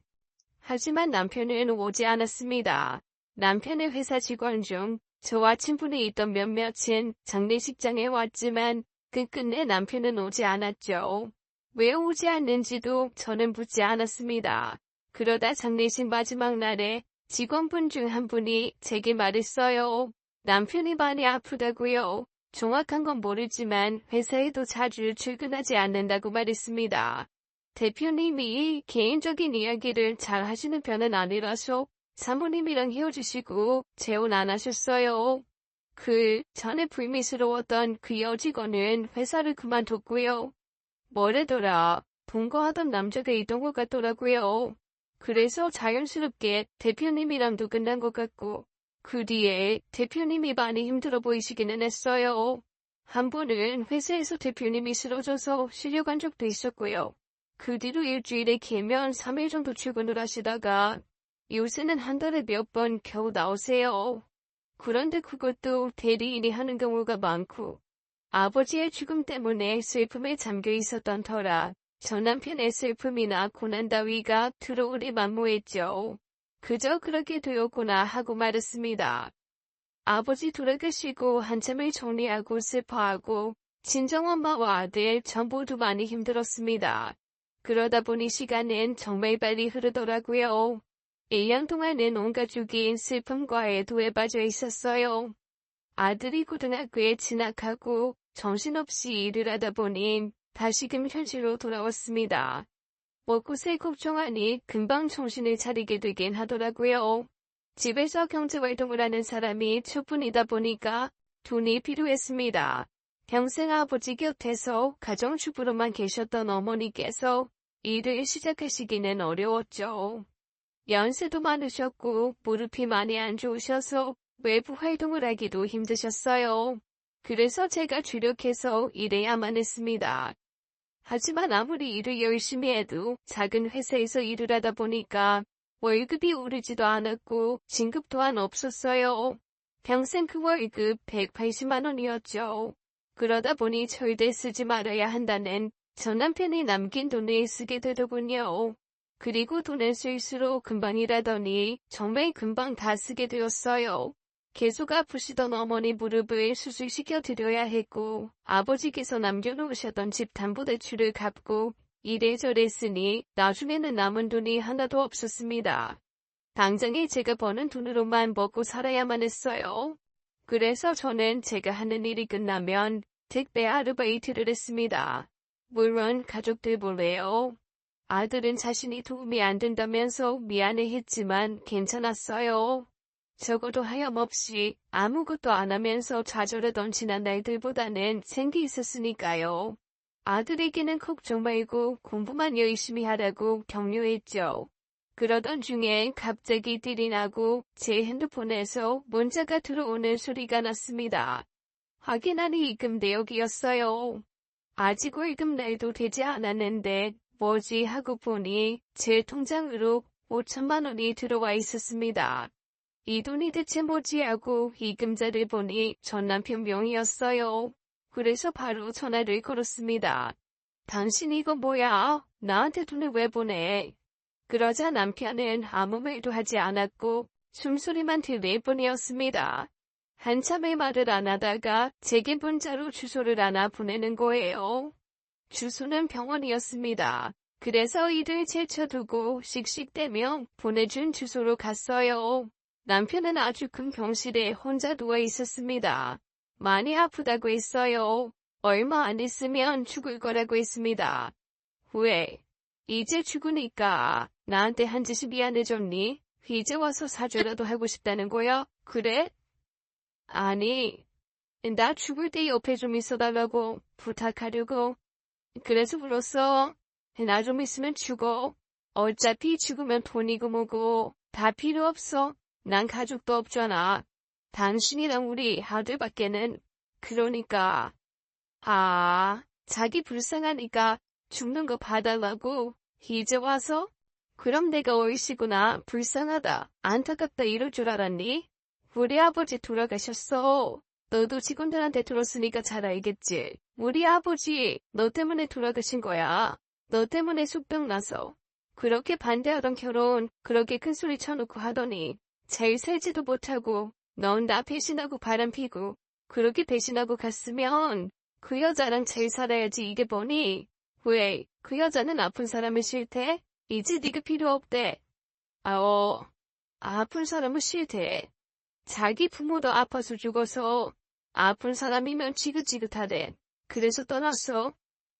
Speaker 1: 하지만 남편은 오지 않았습니다. 남편의 회사 직원 중 저와 친분이 있던 몇몇은 장례식장에 왔지만 끝끝내 남편은 오지 않았죠. 왜 오지 않는지도 저는 묻지 않았습니다. 그러다 장례식 마지막 날에 직원분 중 한 분이 제게 말했어요. 남편이 많이 아프다고요. 정확한 건 모르지만 회사에도 자주 출근하지 않는다고 말했습니다. 대표님이 개인적인 이야기를 잘 하시는 편은 아니라서 사모님이랑 헤어지시고 재혼 안 하셨어요. 그 전에 불미스러웠던 그 여직원은 회사를 그만뒀고요. 뭐래더라. 동거하던 남자가 있던 것 같더라고요. 그래서 자연스럽게 대표님이랑도 끝난 것 같고 그 뒤에 대표님이 많이 힘들어 보이시기는 했어요. 한 번은 회사에서 대표님이 쓰러져서 실려간 적도 있었고요. 그 뒤로 일주일에 길면 3일 정도 출근을 하시다가 요새는 한 달에 몇 번 겨우 나오세요. 그런데 그것도 대리인이 하는 경우가 많고 아버지의 죽음 때문에 슬픔에 잠겨 있었던 터라 전 남편의 슬픔이나 고난 따위가 들어오리 만무했죠. 그저 그렇게 되었구나 하고 말았습니다. 아버지 돌아가시고 한참을 정리하고 슬퍼하고 친정엄마와 아들 전부도 많이 힘들었습니다. 그러다 보니 시간은 정말 빨리 흐르더라고요. 1년 동안은 온 가족이 슬픔과 애도에 빠져 있었어요. 아들이 고등학교에 진학하고 정신없이 일을 하다 보니 다시금 현실로 돌아왔습니다. 먹고 살 걱정하니 금방 정신을 차리게 되긴 하더라고요. 집에서 경제활동을 하는 사람이 촛분이다 보니까 돈이 필요했습니다. 평생 아버지 곁에서 가정주부로만 계셨던 어머니께서 일을 시작하시기는 어려웠죠. 연세도 많으셨고 무릎이 많이 안 좋으셔서 외부 활동을 하기도 힘드셨어요. 그래서 제가 주력해서 일해야만 했습니다. 하지만 아무리 일을 열심히 해도 작은 회사에서 일을 하다 보니까 월급이 오르지도 않았고 진급 또한 없었어요. 평생 그 월급 180만 원이었죠. 그러다 보니 절대 쓰지 말아야 한다는 전 남편이 남긴 돈을 쓰게 되더군요. 그리고 돈을 쓸수록 금방이라더니 정말 금방 다 쓰게 되었어요. 계속 아프시던 어머니 무릎을 수술시켜 드려야 했고, 아버지께서 남겨놓으셨던 집 담보대출을 갚고 이래저래 쓰니 나중에는 남은 돈이 하나도 없었습니다. 당장에 제가 버는 돈으로만 먹고 살아야만 했어요. 그래서 저는 제가 하는 일이 끝나면 택배 아르바이트를 했습니다. 물론 가족들 몰래요. 아들은 자신이 도움이 안 된다면서 미안해했지만 괜찮았어요. 적어도 하염없이 아무것도 안 하면서 좌절하던 지난 날들보다는 생기 있었으니까요. 아들에게는 걱정 말고 공부만 열심히 하라고 격려했죠. 그러던 중에 갑자기 딜이 나고 제 핸드폰에서 문자가 들어오는 소리가 났습니다. 확인하니 입금 내역이었어요. 아직 월급 날도 되지 않았는데 뭐지 하고 보니 제 통장으로 5천만 원이 들어와 있었습니다. 이 돈이 대체 뭐지 하고 입금자를 보니 전 남편 명의였어요. 그래서 바로 전화를 걸었습니다. 당신 이거 뭐야? 나한테 돈을 왜 보내? 그러자 남편은 아무 말도 하지 않았고 숨소리만 들릴 뿐이었습니다. 한참을 말을 안 하다가 제게 문자로 주소를 하나 보내는 거예요. 주소는 병원이었습니다. 그래서 이를 제쳐두고 씩씩대며 보내준 주소로 갔어요. 남편은 아주 큰 병실에 혼자 누워 있었습니다. 많이 아프다고 했어요. 얼마 안 있으면 죽을 거라고 했습니다. 왜? 이제 죽으니까 나한테 한 짓이 미안해졌니? 이제 와서 사죄라도 하고 싶다는 거야? 그래? 아니, 나 죽을 때 옆에 좀 있어달라고 부탁하려고. 그래서 울었어. 나 좀 있으면 죽어. 어차피 죽으면 돈이고 뭐고 다 필요 없어. 난 가족도 없잖아. 당신이랑 우리 아들밖에는. 그러니까. 자기 불쌍하니까 죽는 거 봐달라고. 이제 와서? 그럼 내가 얼씨구나. 불쌍하다. 안타깝다 이럴 줄 알았니? 우리 아버지 돌아가셨어. 너도 직원들한테 들었으니까 잘 알겠지. 우리 아버지 너 때문에 돌아가신 거야. 너 때문에 속병 나서. 그렇게 반대하던 결혼 그렇게 큰 소리 쳐놓고 하더니 잘 살지도 못하고 넌 나 배신하고 바람피고 그렇게 배신하고 갔으면 그 여자랑 잘 살아야지 이게 뭐니? 왜? 그 여자는 아픈 사람이 싫대? 이제 네가 필요 없대. 아픈 사람은 싫대. 자기 부모도 아파서 죽어서 아픈 사람이면 지긋지긋하대. 그래서 떠났어.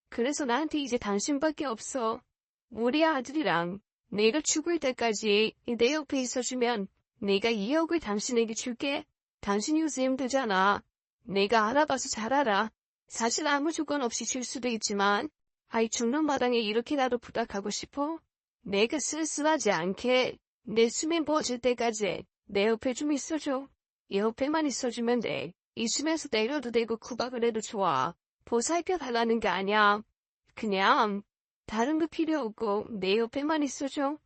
Speaker 1: 그래서 나한테 이제 당신밖에 없어. 우리 아들이랑 내가 죽을 때까지 내 옆에 있어주면 내가 2억을 당신에게 줄게. 당신 요새 힘들잖아. 내가 알아봐서 잘 알아. 사실 아무 조건 없이 줄 수도 있지만 아이 죽는 마당에 이렇게라도 부탁하고 싶어. 내가 쓸쓸하지 않게 내 숨이 멎을 때까지 내 옆에 좀 있어줘. 옆에만 있어주면 돼. 있으면서 내려도 되고 구박을 해도 좋아. 보살펴 달라는 게 아니야. 그냥 다른 거 필요 없고 내 옆에만 있어줘.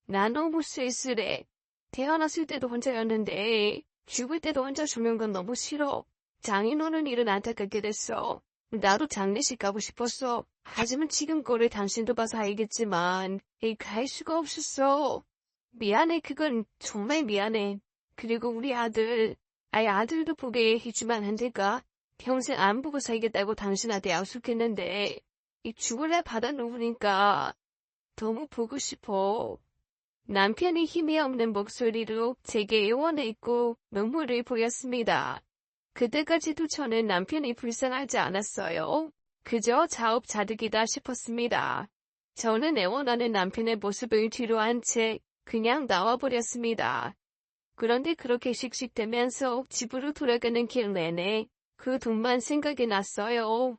Speaker 1: 나 너무 쓸쓸해. 태어났을 때도 혼자였는데 죽을 때도 혼자 죽는 건 너무 싫어. 장인어른 일은 안타깝게 됐어. 나도 장례식 가고 싶었어. 하지만 지금 거를 당신도 봐서 알겠지만 갈 수가 없었어. 미안해. 그건 정말 미안해. 그리고 우리 아들도 보게 해주면 안 될까? 평생 안 보고 살겠다고 당신한테 약속했는데 이 죽을래 받아놓으니까 너무 보고 싶어. 남편이 힘이 없는 목소리로 제게 애원했고 눈물을 보였습니다. 그때까지도 저는 남편이 불쌍하지 않았어요. 그저 자업자득이다 싶었습니다. 저는 애원하는 남편의 모습을 뒤로 한 채 그냥 나와버렸습니다. 그런데 그렇게 씩씩대면서 집으로 돌아가는 길 내내 그 돈만 생각이 났어요.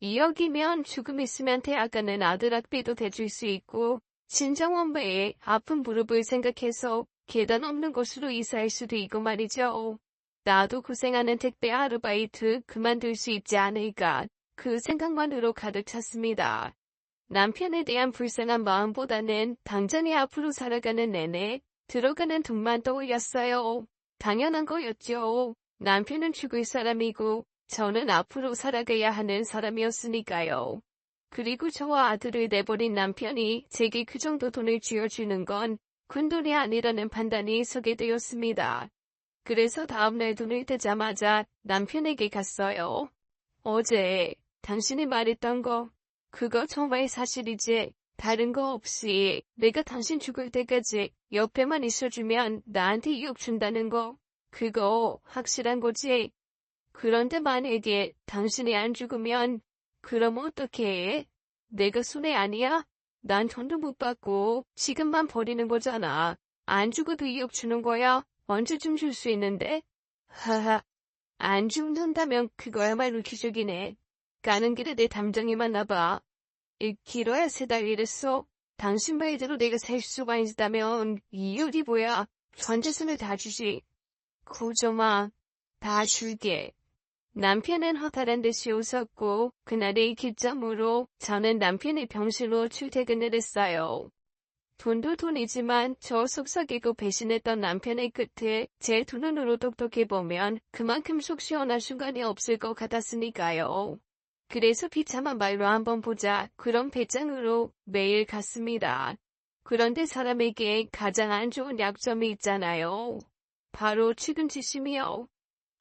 Speaker 1: 2억이면 조금 있으면 대학 가는 아들 학비도 대줄 수 있고 친정엄마의 아픈 무릎을 생각해서 계단 없는 곳으로 이사할 수도 있고 말이죠. 나도 고생하는 택배 아르바이트 그만둘 수 있지 않을까 그 생각만으로 가득 찼습니다. 남편에 대한 불쌍한 마음보다는 당장에 앞으로 살아가는 내내 들어가는 돈만 떠올렸어요. 당연한 거였죠. 남편은 죽을 사람이고 저는 앞으로 살아가야 하는 사람이었으니까요. 그리고 저와 아들을 내버린 남편이 제게 그 정도 돈을 쥐어주는 건 큰돈이 아니라는 판단이 서게 되었습니다. 그래서 다음날 눈을 뜨자마자 남편에게 갔어요. 어제 당신이 말했던 거, 그거 정말 사실이지? 다른 거 없이 내가 당신 죽을 때까지 옆에만 있어주면 나한테 이억 준다는 거, 그거 확실한 거지? 그런데 만약에 당신이 안 죽으면 그럼 어떻게 해? 내가 손해 아니야? 난 돈도 못 받고 지금만 버리는 거잖아. 안 죽어도 2억 주는 거야. 언제쯤 줄 수 있는데? 하하. 안 죽는다면 그거야말로 기적이네. 가는 길에 내 담장이 만나봐. 길어야 3달 일했어. 당신 말대로 내가 살 수가 있다면 2억이 뭐야. 전 재산을 다 주지. 고점아, 다 줄게. 남편은 허탈한 듯이 웃었고 그날의 기점으로 저는 남편의 병실로 출퇴근을 했어요. 돈도 돈이지만 저 속삭이고 배신했던 남편의 끝에 제 두 눈으로 똑똑해보면 그만큼 속 시원한 순간이 없을 것 같았으니까요. 그래서 비참한 말로 한번 보자 그런 배짱으로 매일 갔습니다. 그런데 사람에게 가장 안 좋은 약점이 있잖아요. 바로 측은지심이요.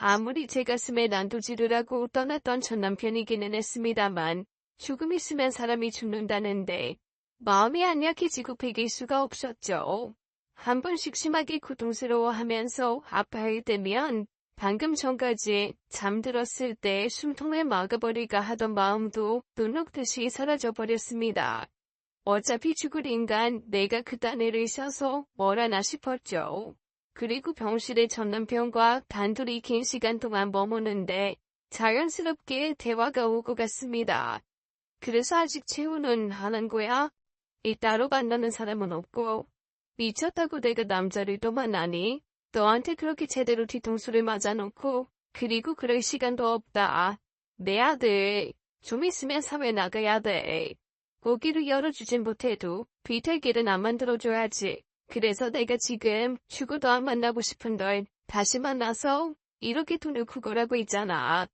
Speaker 1: 아무리 제 가슴에 난도질을 떠났던 전 남편이기는 했습니다만 조금 있으면 사람이 죽는다는데 마음이 안 약해지고 배길 수가 없었죠. 한 번씩 심하게 고통스러워하면서 아파할 때면 방금 전까지 잠들었을 때 숨통을 막아버릴까 하던 마음도 눈 녹듯이 사라져버렸습니다. 어차피 죽을 인간 내가 그딴 애를 써서 뭘 하나 싶었죠. 그리고 병실에 전 남편과 단둘이 긴 시간 동안 머무는데 자연스럽게 대화가 오고 갔습니다. 그래서 아직 체온은 안 한 거야? 따로 만나는 사람은 없고 미쳤다고 내가 남자를 또 만나니? 너한테 그렇게 제대로 뒤통수를 맞아놓고 그리고 그럴 시간도 없다. 내 아들 좀 있으면 사회 나가야 돼. 고기를 열어주진 못해도 비탈길은 안 만들어줘야지. 그래서 내가 지금 죽어도 안 만나고 싶은 널 다시 만나서 이렇게 돈을 구걸하고 있잖아.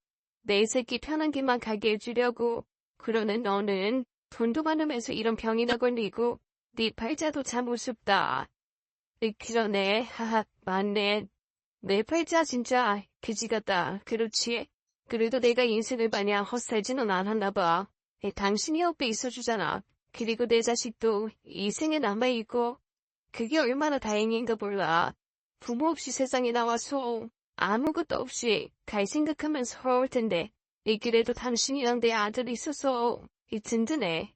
Speaker 1: 내 새끼 편한 길만 가게 해주려고. 그러는 너는 돈도 많으면서 이런 병이나 걸리고 네 팔자도 참 우습다. 그러네. 하하 맞네. 내 팔자 진짜 그지 같다. 그렇지? 그래도 내가 인생을 마냥 헛살지는 않았나 봐. 당신이 옆에 있어주잖아. 그리고 내 자식도 이 생에 남아있고 그게 얼마나 다행인가 몰라. 부모 없이 세상에 나와서 아무것도 없이 갈 생각하면 서러울 텐데 그래도 당신이랑 내 아들이 있어서 든든해.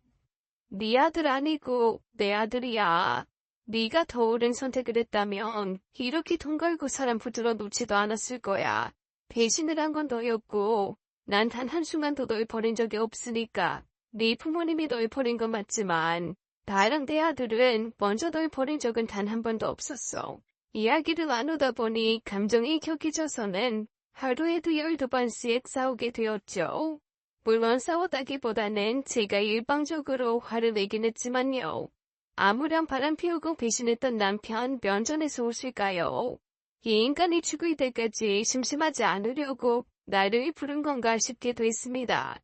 Speaker 1: 네 아들 아니고 내 아들이야. 네가 더 옳은 선택을 했다면 이렇게 돈 걸고 사람 붙들어 놓지도 않았을 거야. 배신을 한 건 너였고 난 단 한순간도 널 버린 적이 없으니까. 네 부모님이 널 버린 건 맞지만 나랑 내 아들은 먼저 널 버린 적은 단 한 번도 없었어. 이야기를 나누다 보니 감정이 격해져서는 하루에도 12번씩 싸우게 되었죠. 물론 싸웠다기보다는 제가 일방적으로 화를 내긴 했지만요. 아무런 바람 피우고 배신했던 남편 면전에서 웃을까요? 이 인간이 죽을 때까지 심심하지 않으려고 나를 부른 건가 싶기도 했습니다.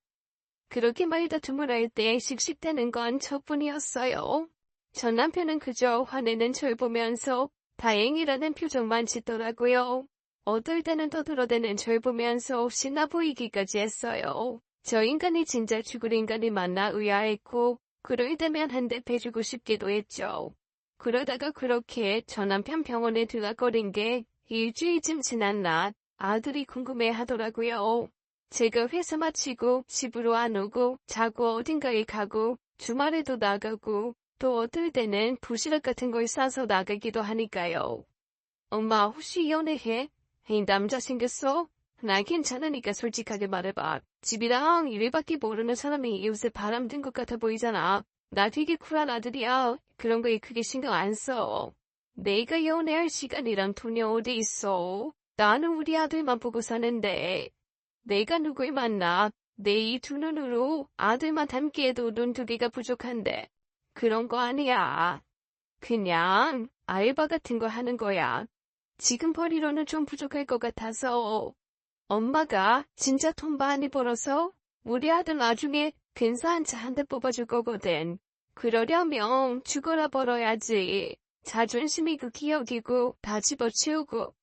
Speaker 1: 그렇게 말다툼을 할 때 씩씩대는 건 저뿐이었어요. 전 남편은 그저 화내는 절 보면서 다행이라는 표정만 짓더라고요. 어떨 때는 떠들어대는 절 보면서 신나 보이기까지 했어요. 저 인간이 진짜 죽을 인간이 맞나 의아했고 그럴 때면 한 대 패주고 싶기도 했죠. 그러다가 그렇게 저 남편 병원에 들락거린 게 일주일쯤 지난 낮 아들이 궁금해하더라고요. 제가 회사 마치고 집으로 안 오고 자고 어딘가에 가고 주말에도 나가고 또 어떨 때는 도시락 같은 걸 싸서 나가기도 하니까요. 엄마 혹시 연애해? 남자 생겼어? 나 괜찮으니까 솔직하게 말해봐. 집이랑 일밖에 모르는 사람이 요새 바람든 것 같아 보이잖아. 나 되게 쿨한 아들이야. 그런 거에 크게 신경 안 써. 내가 연애할 시간이랑 돈이 어디 있어? 나는 우리 아들만 보고 사는데. 내가 누굴 만나? 내 이 두 눈으로 아들만 닮기에도 눈 두 개가 부족한데. 그런 거 아니야. 그냥 알바 같은 거 하는 거야. 지금 벌이로는 좀 부족할 것 같아서. 엄마가 진짜 돈 많이 벌어서 우리 아들 나중에 근사한 차 한 대 뽑아줄 거거든. 그러려면 죽어라 벌어야지. 자존심이 그 기억이고 다 집어치우고.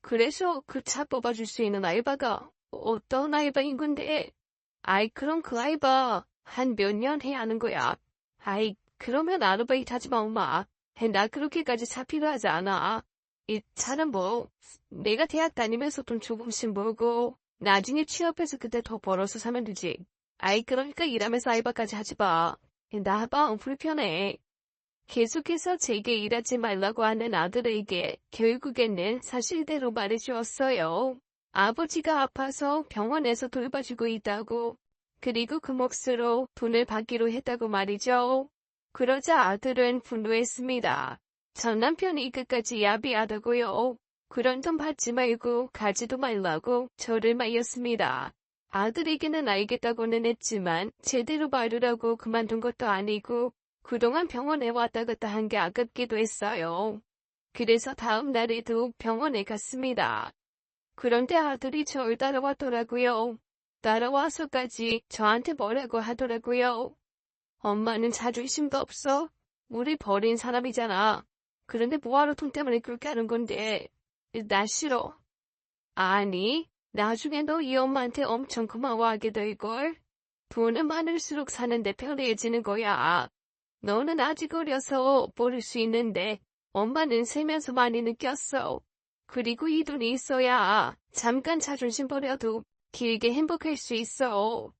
Speaker 1: 그래서 그 차 뽑아줄 수 있는 알바가 어떤 알바인 건데? 아이 그럼 그 알바 한 몇 년 해야 하는 거야. 아이 그러면 아르바이트 하지 마 엄마. 나 그렇게까지 차 필요하지 않아. 이 차는 뭐 내가 대학 다니면서 돈 조금씩 벌고 나중에 취업해서 그때 더 벌어서 사면 되지. 아이 그러니까 일하면서 알바까지 하지 마. 나봐 불편해. 계속해서 제게 일하지 말라고 하는 아들에게 결국에는 사실대로 말해주었어요. 아버지가 아파서 병원에서 돌봐주고 있다고. 그리고 그 몫으로 돈을 받기로 했다고 말이죠. 그러자 아들은 분노했습니다. 전 남편이 끝까지 야비하다고요. 그런 돈 받지 말고 가지도 말라고 저를 말렸습니다. 아들에게는 알겠다고는 했지만 제대로 말으라고 그만둔 것도 아니고 그동안 병원에 왔다 갔다 한 게 아깝기도 했어요. 그래서 다음 날에도 병원에 갔습니다. 그런데 아들이 저를 따라왔더라고요. 따라와서까지 저한테 뭐라고 하더라고요. 엄마는 자존심도 없어? 우리 버린 사람이잖아. 그런데 뭐하러 돈 때문에 그렇게 하는 건데. 나 싫어. 아니, 나중에 너 이 엄마한테 엄청 고마워하게 될걸. 돈은 많을수록 사는데 편리해지는 거야. 너는 아직 어려서 모를 수 있는데 엄마는 살면서 많이 느꼈어. 그리고 이 돈이 있어야 잠깐 자존심 버려도 길게 행복할 수 있어.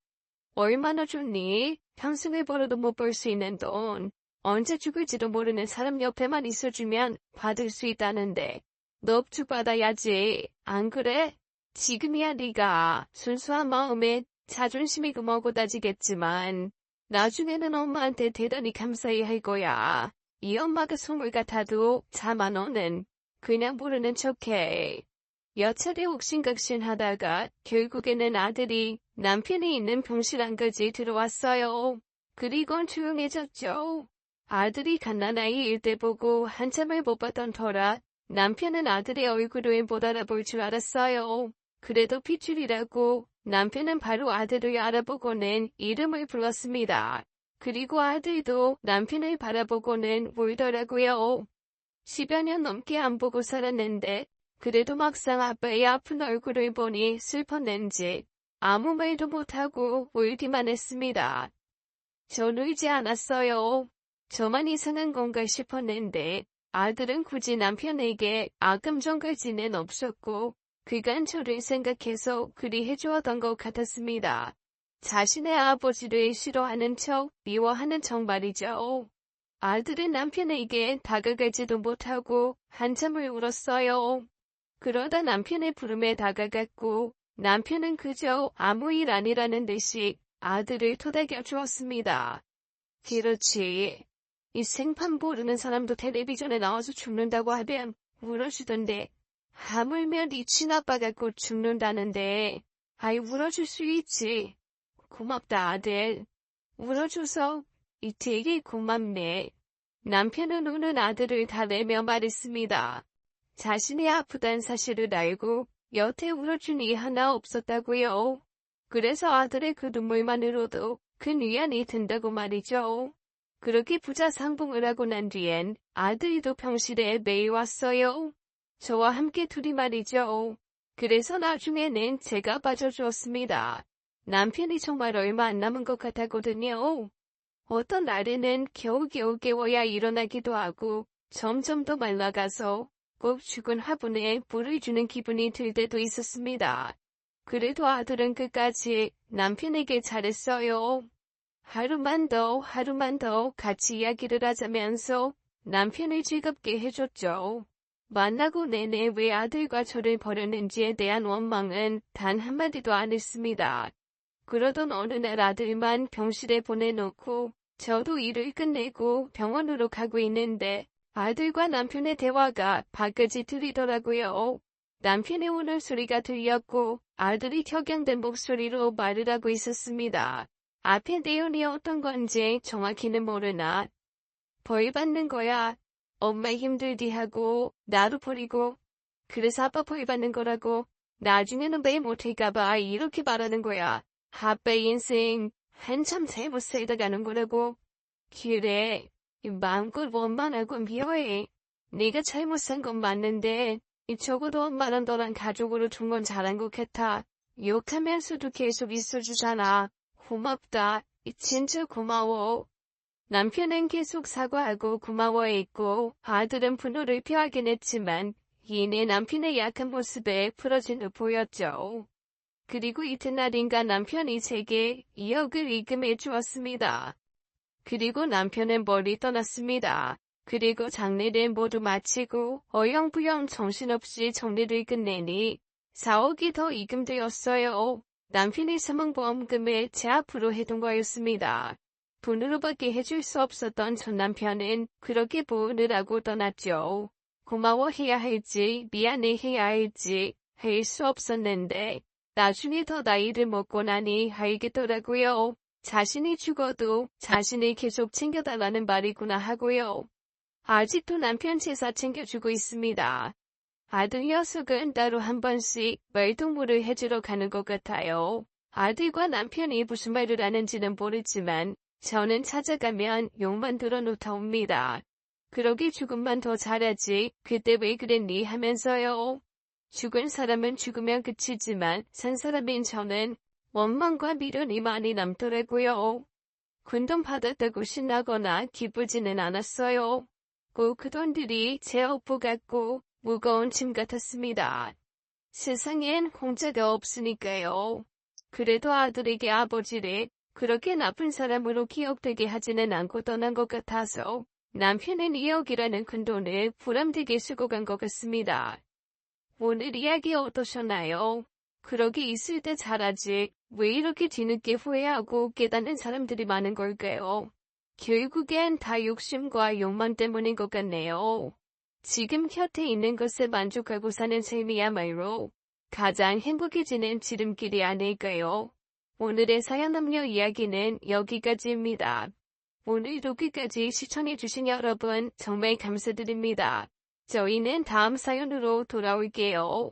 Speaker 1: 얼마나 좋니? 평생을 벌어도 못 벌 수 있는 돈. 언제 죽을지도 모르는 사람 옆에만 있어주면 받을 수 있다는데. 넙죽 받아야지. 안 그래? 지금이야 네가 순수한 마음에 자존심이 뭐고 따지겠지만 나중에는 엄마한테 대단히 감사히 할 거야. 이 엄마가 속물 같아도 차마 너는 그냥 모르는 척해. 여차례 옥신각신하다가 결국에는 아들이 남편이 있는 병실 안까지 들어왔어요. 그리곤 조용해졌죠. 아들이 갓난아이일 때 보고 한참을 못 봤던 터라 남편은 아들의 얼굴을 못 알아볼 줄 알았어요. 그래도 핏줄이라고 남편은 바로 아들을 알아보고는 이름을 불렀습니다. 그리고 아들도 남편을 바라보고는 울더라고요. 10여 년 넘게 안 보고 살았는데 그래도 막상 아빠의 아픈 얼굴을 보니 슬펐는지 아무 말도 못하고 울기만 했습니다. 전 울지 않았어요. 저만 이상한 건가 싶었는데 아들은 굳이 남편에게 악감정까지는 없었고 그간 저를 생각해서 그리 해주었던 것 같았습니다. 자신의 아버지를 싫어하는 척, 미워하는 척 말이죠. 아들은 남편에게 다가가지도 못하고 한참을 울었어요. 그러다 남편의 부름에 다가갔고 남편은 그저 아무 일 아니라는 듯이 아들을 토닥여 주었습니다. 그렇지. 이 생판 모르는 사람도 텔레비전에 나와서 죽는다고 하면 울어주던데 하물며 네 친아빠가 곧 죽는다는데 아이 울어줄 수 있지. 고맙다 아들. 울어줘서 이 되게 고맙네. 남편은 우는 아들을 달래며 말했습니다. 자신이 아프단 사실을 알고 여태 울어준 이 하나 없었다고요. 그래서 아들의 그 눈물만으로도 큰 위안이 든다고 말이죠. 그렇게 부자 상봉을 하고 난 뒤엔 아들이도 병실에 매일 왔어요. 저와 함께 둘이 말이죠. 그래서 나중에는 제가 빠져주었습니다. 남편이 정말 얼마 안 남은 것 같았거든요. 어떤 날에는 겨우겨우 깨워야 일어나기도 하고 점점 더 말라가서 꼭 죽은 화분에 물을 주는 기분이 들 때도 있었습니다. 그래도 아들은 끝까지 남편에게 잘했어요. 하루만 더 같이 이야기를 하자면서 남편을 즐겁게 해줬죠. 만나고 내내 왜 아들과 저를 버렸는지에 대한 원망은 단 한마디도 안 했습니다. 그러던 어느 날 아들만 병실에 보내놓고 저도 일을 끝내고 병원으로 가고 있는데 아들과 남편의 대화가 밖까지 들리더라고요. 남편의 우는 소리가 들렸고 아들이 격양된 목소리로 말을 하고 있었습니다. 앞에 내용이 어떤 건지 정확히는 모르나 벌 받는 거야. 엄마 힘들디 하고 나도 버리고 그래서 아빠 포위받는 거라고. 나중에는 배 못할까봐 이렇게 말하는 거야. 아빠 인생 한참 잘못 살다 가는 거라고. 그래, 마음껏 원망하고 미워해. 네가 잘못 산 건 맞는데 적어도 엄마랑 너랑 가족으로 둔 건 잘한 것 같아. 욕하면서도 계속 있어주잖아. 고맙다. 진짜 고마워. 남편은 계속 사과하고 고마워했고 아들은 분노를 표하긴 했지만 이내 남편의 약한 모습에 풀어진 보였죠. 그리고 이튿날인가 남편이 제게 2억을 입금해 주었습니다. 그리고 남편은 멀리 떠났습니다. 그리고 장례를 모두 마치고 어영부영 정신없이 정리를 끝내니 4억이 더 입금되었어요. 남편이 사망보험금을 제 앞으로 해둔 거였습니다. 돈으로 밖에 해줄 수 없었던 전 남편은 그렇게 보은을 하고 떠났죠. 고마워해야 할지 미안해해야 할지 할 수 없었는데 나중에 더 나이를 먹고 나니 알겠더라고요. 자신이 죽어도 자신을 계속 챙겨달라는 말이구나 하고요. 아직도 남편 제사 챙겨주고 있습니다. 아들 녀석은 따로 한 번씩 말동무를 해주러 가는 것 같아요. 아들과 남편이 무슨 말을 하는지는 모르지만 저는 찾아가면 욕만 들어놓다 옵니다. 그러기 조금만 더 잘하지 그때 왜 그랬니 하면서요. 죽은 사람은 죽으면 끝이지만 산 사람인 저는 원망과 미련이 많이 남더라고요. 군돈 받았다고 신나거나 기쁘지는 않았어요. 꼭 그 돈들이 제 업보 같고 무거운 짐 같았습니다. 세상엔 공짜가 없으니까요. 그래도 아들에게 아버지를 그렇게 나쁜 사람으로 기억되게 하지는 않고 떠난 것 같아서 남편은 2억이라는 큰 돈을 보람되게 쓰고 간 것 같습니다. 오늘 이야기 어떠셨나요? 그러기 있을 때 잘하지 왜 이렇게 뒤늦게 후회하고 깨닫는 사람들이 많은 걸까요? 결국엔 다 욕심과 욕망 때문인 것 같네요. 지금 곁에 있는 것에 만족하고 사는 삶이야말로 가장 행복해지는 지름길이 아닐까요? 오늘의 사연 남녀 이야기는 여기까지입니다. 오늘도 끝까지 시청해주신 여러분 정말 감사드립니다. 저희는 다음 사연으로 돌아올게요.